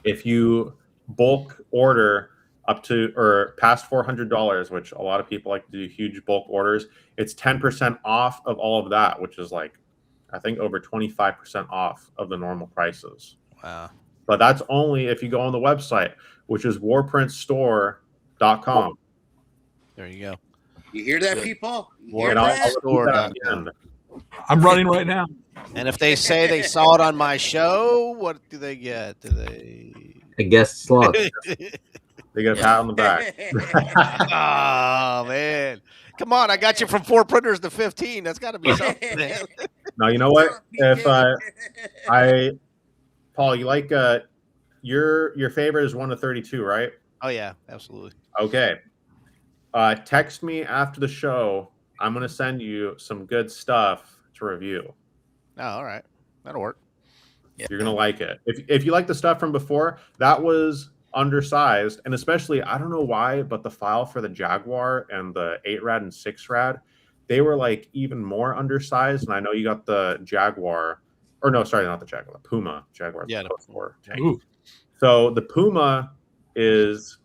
If you bulk order up to or past $400, which a lot of people like to do huge bulk orders, it's 10% off of all of that, which is like, I think over 25% off of the normal prices. Wow. But that's only if you go on the website, which is warprintstore.com. There you go. You hear that, people? You hear And I'll that? repeat that at the end. I'm running right now. And if they say they saw it on my show, what do they get? Do they? A guest slot. They get a pat on the back. Oh man, come on! I got you from 4 printers to 15. That's got to be something, man. Now you know what? If Paul, you like your favorite is 1 to 32, right? Oh yeah, absolutely. Okay. Text me after the show. I'm gonna send you some good stuff to review. Oh, all right, that'll work. You're gonna like it. If you like the stuff from before, that was undersized, and especially I don't know why, but the file for the Jaguar and the 8 rad and 6 rad, they were like even more undersized. And I know you got the Jaguar, or no, sorry, not the Jaguar, the Puma. Jaguar. Yeah, the tank. Ooh. So the Puma is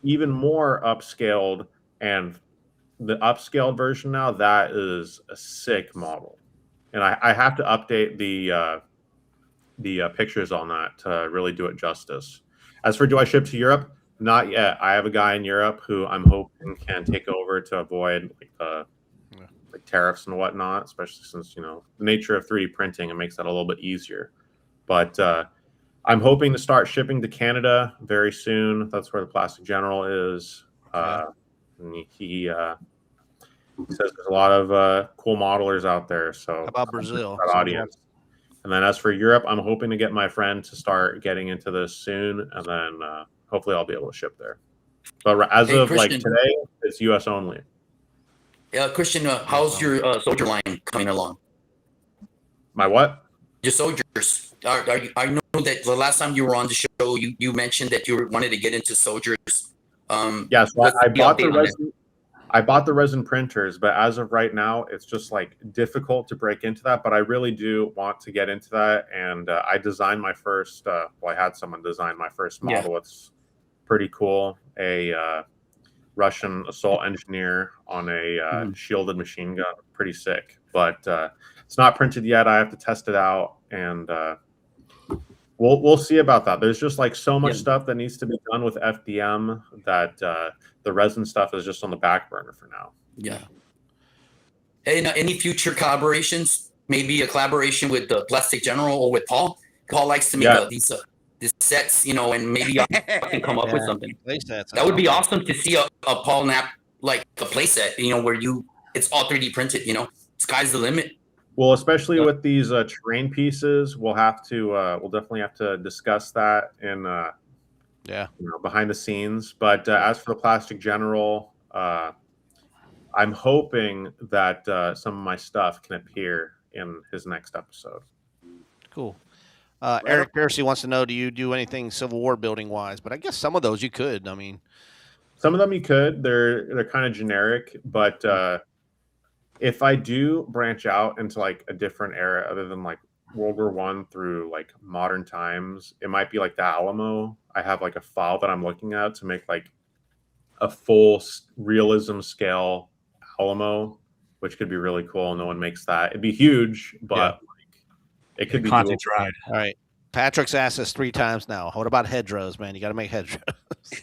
even more upscaled, and the upscaled version now, that is a sick model. And I have to update the pictures on that to really do it justice. As for do I ship to Europe? Not yet. I have a guy in Europe who I'm hoping can take over to avoid like tariffs and whatnot, especially since, you know, the nature of 3D printing, it makes that a little bit easier. But I'm hoping to start shipping to Canada very soon. That's where the Plastic General is. He says there's a lot of cool modelers out there. So How about Brazil? that audience. And then as for Europe, I'm hoping to get my friend to start getting into this soon, and then hopefully I'll be able to ship there. But as Hey, of like Christian. today, it's US only. Yeah, Christian, how's your soldier line coming along? My what? Your soldiers. I know that the last time you were on the show, you mentioned that you wanted to get into soldiers. Yes, what's I the bought the update on that? resin. I bought the resin printers, but as of right now, it's just like difficult to break into that. But I really do want to get into that, and I designed my first. Well, I had someone design my first model. It's pretty cool. A Russian assault engineer on a shielded machine gun. Pretty sick, but it's not printed yet. I have to test it out, and we'll see about that. There's just like so much stuff that needs to be done with FDM that the resin stuff is just on the back burner for now. Yeah. Hey, any future collaborations? Maybe a collaboration with the Plastic General or with Paul. Paul likes to make these sets, you know, and maybe I can come up with something. That would be awesome to see a Paul Knapp like a play set, you know, where it's all 3D printed. You know, sky's the limit. Well, especially with these terrain pieces, we'll definitely have to discuss that in behind the scenes. But as for the Plastic General, I'm hoping that some of my stuff can appear in his next episode. Cool. Eric Piercy wants to know, do you do anything Civil War building wise? But I guess some of those you could. I mean, Some of them you could. They're kind of generic, but if I do branch out into like a different era other than like World War One through like modern times, it might be like the Alamo. I have like a file that I'm looking at to make like a full realism scale Alamo, which could be really cool. No one makes that. It'd be huge, but like, it could be Conti doable. tried. all right. Patrick's asked us 3 times now. What about hedgerows, man? You got to make hedgerows.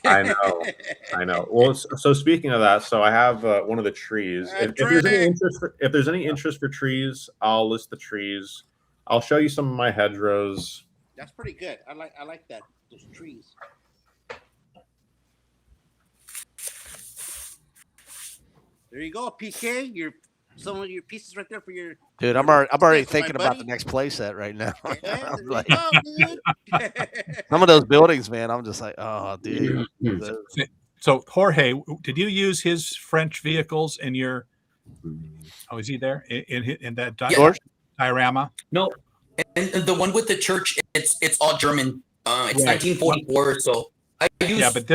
I know. Well, so speaking of that, so I have one of the trees. If there's any interest for trees, I'll list the trees. I'll show you some of my hedgerows. That's pretty good. I like that. Those trees. There you go, PK. Some of your pieces right there for your. Dude, I'm already Thanks, my thinking about buddy. the next play set right now. Yeah, I'm there like, you go, dude. some of those buildings, man, I'm just like, oh, dude. So Jorge, did you use his French vehicles in your? Oh, is he there in that diorama? No, and the one with the church, it's all German. It's Right. 1944. So I use. Yeah, but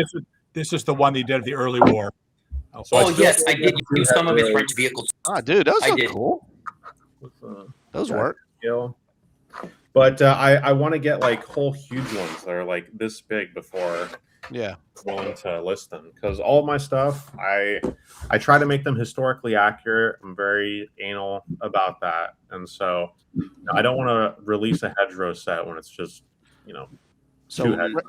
this is the one they did at the early war. Oh yes, I did use some of his French vehicles. Oh, dude, those I are did. cool. Those work. Skill. But I want to get like whole huge ones that are like this big before Yeah. willing to list them, because all of my stuff I try to make them historically accurate. I'm very anal about that, and so I don't want to release a hedgerow set when it's just So two hedgerows.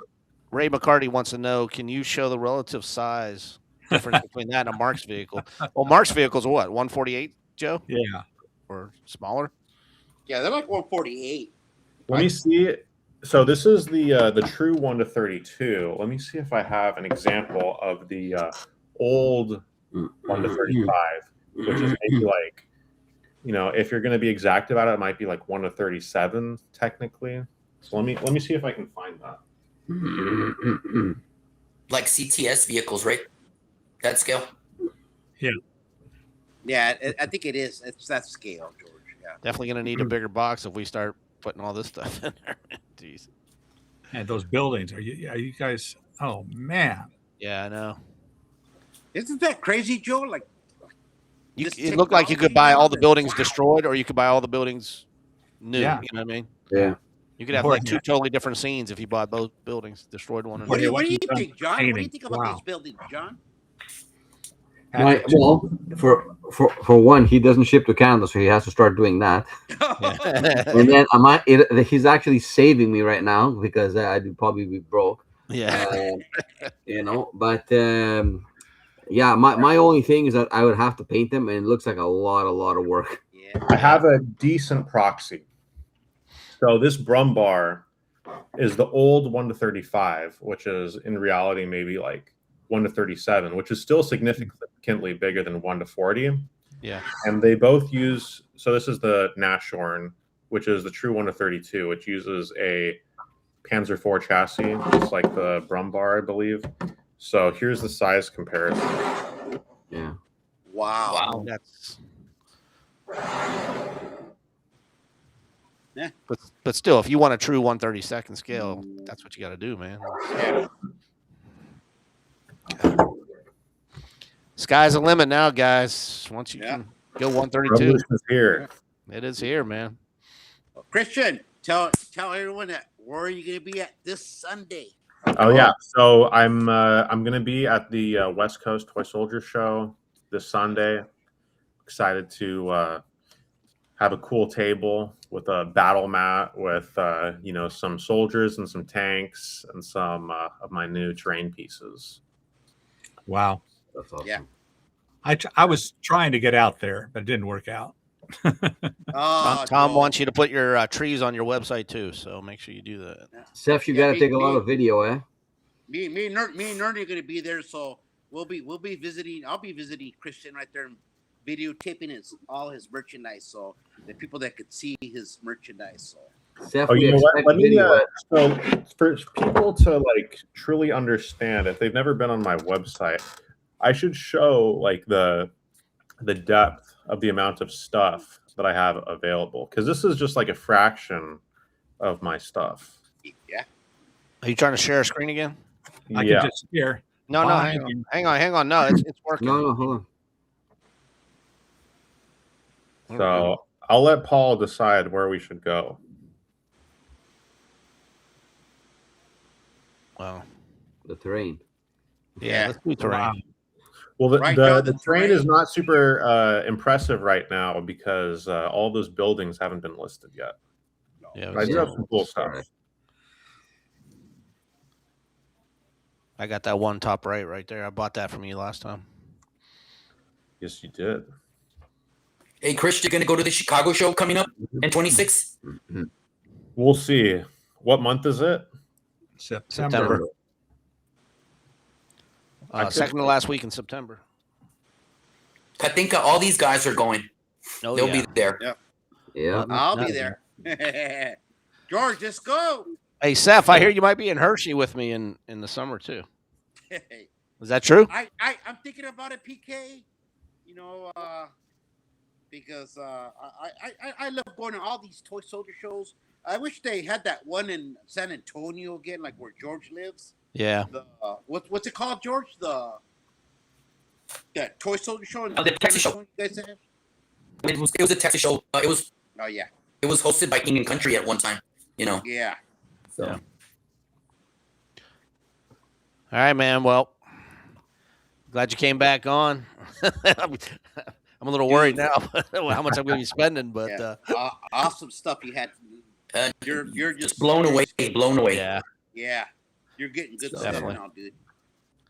Ray McCarty wants to know, can you show the relative size difference between that and a Mark's vehicle? Well, Mark's vehicles are what, 148, Joe? Yeah. Or smaller? Yeah, they're like 148. Let me see. So this is the true 1:32. Let me see if I have an example of the old 1:35, which is maybe like, if you're going to be exact about it, it might be like 1:37 technically. So let me see if I can find that. Like CTS vehicles, right? That scale. Yeah, I think it is. It's that scale, George. Yeah. Definitely going to need a bigger box if we start putting all this stuff in there. Jeez. And those buildings, are you guys? Oh man. Yeah, I know. Isn't that crazy, Joe? Like, It looked like you could buy all the buildings destroyed, or you could buy all the buildings new. Yeah. You know what I mean? Yeah. You could have like 2 totally different scenes if you bought both buildings, destroyed one. And What do What you you've think, done John? What do you painting. think about Wow. these buildings, John? Well, for one, he doesn't ship to Canada, so he has to start doing that. And then he's actually saving me right now because I'd probably be broke. Yeah. But yeah, my only thing is that I would have to paint them, and it looks like a lot of work. Yeah. I have a decent proxy. So this Brum bar is the old 1:35, which is in reality maybe like 1:37, which is still significantly bigger than 1:40. Yeah. And they both use, so this is the Nashorn, which is the true 1:32, which uses a Panzer IV chassis, just like the Brum bar, I believe. So here's the size comparison. Yeah. Wow. That's. Yeah. But still, if you want a true 1/32 scale, that's what you got to do, man. Sky's the limit now, guys. Once you can go 132, Revolution is here. it is here, man. Christian, tell everyone that where are you going to be at this Sunday? Oh yeah, so I'm going to be at the West Coast Toy Soldier Show this Sunday. Excited to have a cool table with a battle mat with some soldiers and some tanks and some of my new terrain pieces. Wow. That's awesome. Yeah. I was trying to get out there, but it didn't work out. Tom wants you to put your trees on your website too, so make sure you do that. Seth, you got to take a lot of video, eh? Me and Nerdy are going to be there, so we'll be visiting. I'll be visiting Christian right there, and videotaping all his merchandise, so the people that could see his merchandise. So. Seth, You know what? expect Let me, video. so for people to like truly understand, if they've never been on my website, I should show like the depth of the amount of stuff that I have available, because this is just like a fraction of my stuff. Yeah. Are you trying to share a screen again? I Yeah. can just hear. No, Behind hang you. on, hang on. No, it's working. No, hold on. There we go. So I'll let Paul decide where we should go. Wow. The terrain. Yeah, let's do terrain. Wow. Well, the, Right now, the the terrain is terrain- not super impressive right now because all those buildings haven't been listed yet. Yeah, But I do have some cool stuff. Alright. I got that one top right there. I bought that from you last time. Yes, you did. Hey, Chris, you're gonna go to the Chicago show coming up in 26? We'll see. What month is it? September. I could- Second to last week in September. I think all these guys are going. Oh, They'll yeah. be there. Yeah. I'll be Not- there. George, let's go. Hey, Seth, I hear you might be in Hershey with me in the summer too. Is that true? I'm thinking about it, PK. You know, because I love going to all these toy soldier shows. I wish they had that one in San Antonio again, like where George lives. Yeah. The what's it called, George? That toy soldier show. Oh, the Texas show. You guys have? It was a Texas show. It was Oh yeah, hosted by King and Country at one time. You know. yeah. So. Yeah. All right, man. Well, glad you came back on. I'm a little worried now how much I'm going to be spending, but Yeah. Awesome stuff you had. You're just blown away. Blown away. yeah, Yeah, you're getting good stuff Definitely. now, dude.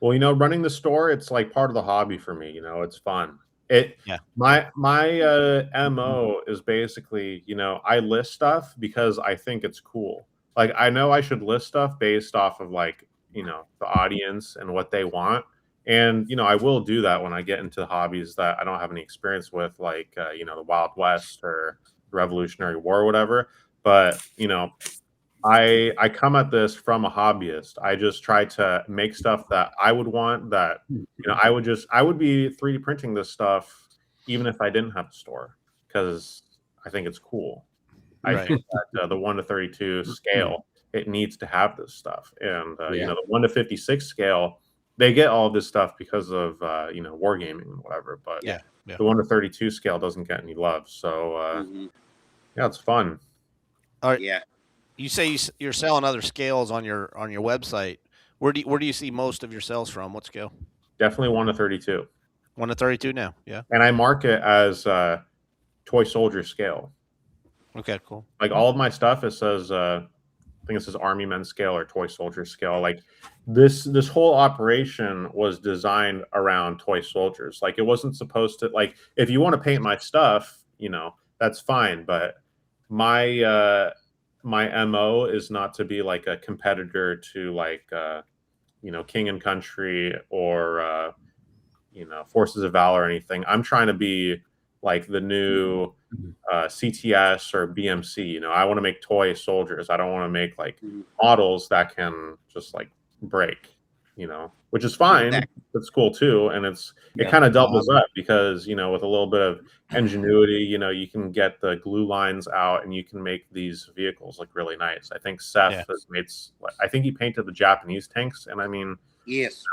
Well, running the store, it's like part of the hobby for me. It's fun. My MO is basically, I list stuff because I think it's cool. Like, I know I should list stuff based off of like, the audience and what they want. And, I will do that when I get into hobbies that I don't have any experience with, like, the Wild West or the Revolutionary War or whatever. But, I come at this from a hobbyist. I just try to make stuff that I would want, that, I would be 3D printing this stuff even if I didn't have a store, because I think it's cool. I Right. think that the 1:32 scale, it needs to have this stuff. And, Yeah. the 1:56 scale, they get all this stuff because of, wargaming and whatever. But Yeah. the 1:32 scale doesn't get any love. So, Mhm. yeah, it's fun. Yeah. you say you're selling other scales on your website. Where do you see most of your sales from? What scale? Definitely 1:32. 1:32 now. Yeah. And I mark it as toy soldier scale. Okay. Cool. Like all of my stuff, it says I think it says Army Men scale or toy soldier scale. Like this whole operation was designed around toy soldiers. Like it wasn't supposed to, like, if you want to paint my stuff, that's fine. But my MO is not to be like a competitor to like King and Country or Forces of Valor or anything. I'm trying to be like the new CTS or BMC. I want to make toy soldiers. I don't want to make like models that can just like break, which is fine. That's cool too. And it kind of doubles up because, with a little bit of ingenuity, you can get the glue lines out and you can make these vehicles look really nice. I think Seth has made, I think he painted the Japanese tanks. And I mean, Yes.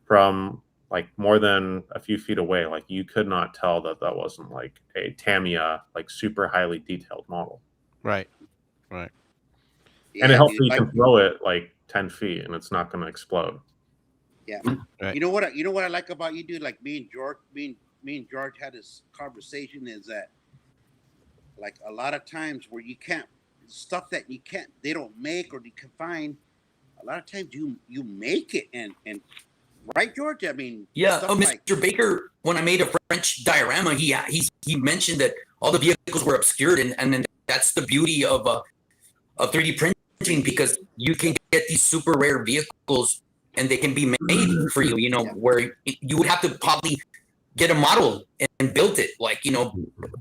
from like more than a few feet away, like you could not tell that wasn't like a Tamiya, like super highly detailed model. Right. And Yeah, it helps dude, that you like- can throw it like 10 feet and it's not going to explode. Yeah. Right. You know what I like about you, dude? Like me and George had this conversation, is that like a lot of times where you can't, stuff that they don't make or they can find, a lot of times you make it and right, George? I mean, Yeah. stuff Oh, Mr. like- Baker, when I made a French diorama, he mentioned that all the vehicles were obscured, and then that's the beauty of 3D printing, because you can get these super rare vehicles and they can be made for you. Where you would have to probably get a model and build it, like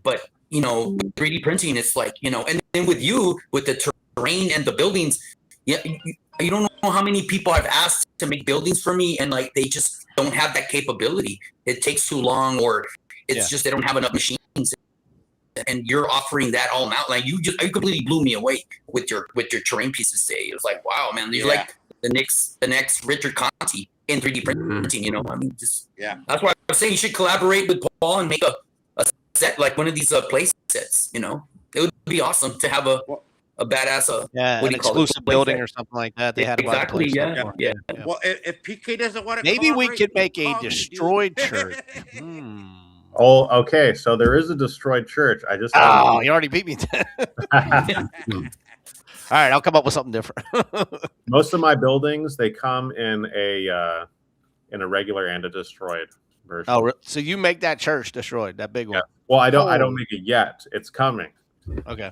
but 3D printing, it's like and then with the terrain and the buildings, you don't know how many people I've asked to make buildings for me, and like they just don't have that capability. It takes too long, or it's just they don't have enough machines. and you're offering that all out. Like you completely blew me away with your terrain pieces today. It was like, wow, man, you're like the next Richard Conti in 3D printing. You know, I mean, just that's why I'm saying you should collaborate with Paul and make a set like one of these play sets. You know, it would be awesome to have a badass an exclusive building or something like that. They had exactly, yeah. Well, if PK doesn't want to, maybe we could make a destroyed church. Oh, okay. So there is a destroyed church. I just you already beat me. All right, I'll come up with something different. Most of my buildings, they come in a regular and a destroyed version. Oh, so you make that church destroyed, that big one? Well, I don't make it yet. It's coming. Okay.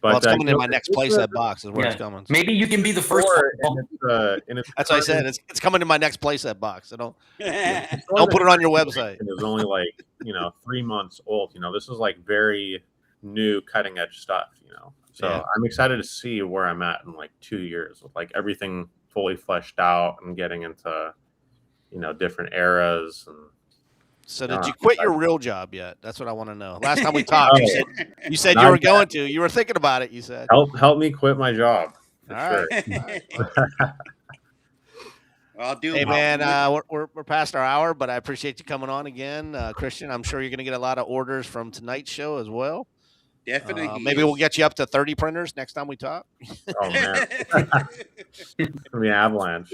But it's coming in my next playset box. Is where it's coming. So. Maybe you can be the first. That's what I said. It's coming in my next playset box. So don't put it on your website. It was only like 3 months old. This is like very new, cutting edge stuff. So I'm excited to see where I'm at in like 2 years with like everything fully fleshed out and getting into different eras. And so did you quit your real job yet? That's what I want to know. Last time we talked, you said you were going to. You were thinking about it. You said help me quit my job. All right. I'll do. Hey man, we're past our hour, but I appreciate you coming on again, Christian. I'm sure you're going to get a lot of orders from tonight's show as well. Definitely. Maybe we'll get you up to 30 printers next time we talk. Oh man, from the avalanche.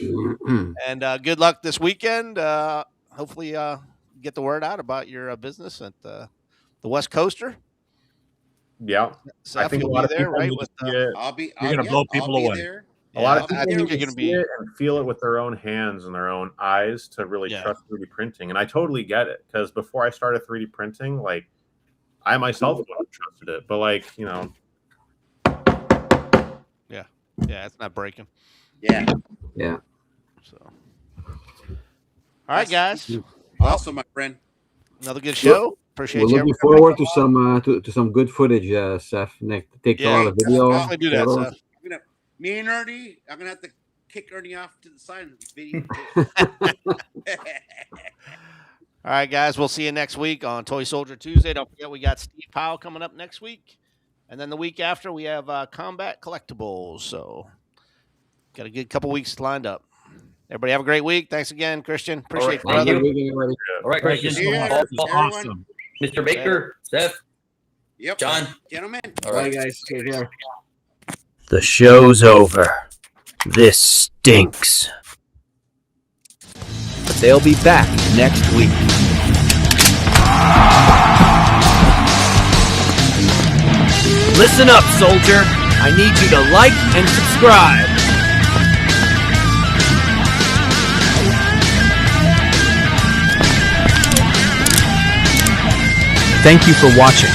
And good luck this weekend. Hopefully, get the word out about your business at the West Coaster. Yeah, Seth, I think a will lot be of there, people right? need With to see it. You're going to blow people away. There. A lot of people I think need you're to going to see be it and feel it with their own hands and their own eyes to really trust 3D printing. And I totally get it, because before I started 3D printing, like I myself wouldn't have trusted it. But like yeah, it's not breaking. Yeah. So, all right, guys. Awesome, my friend. Another good show. Appreciate We're you. looking forward to some to some good footage, Seth. Nick, take all the video. I'll definitely do that, photos. Seth. Me and Ernie, I'm gonna have to kick Ernie off to the side of the video. All right, guys. We'll see you next week on Toy Soldier Tuesday. Don't forget, we got Steve Powell coming up next week. And then the week after, we have Combat Collectibles. So, got a good couple weeks lined up. Everybody have a great week. Thanks again, Christian. Appreciate it, brother. All right, Christian. Awesome. Mr. Baker, Seth. Yep. John. Gentlemen. All right, guys. Take care. The show's over. This stinks. But they'll be back next week. Listen up, soldier. I need you to like and subscribe. Thank you for watching.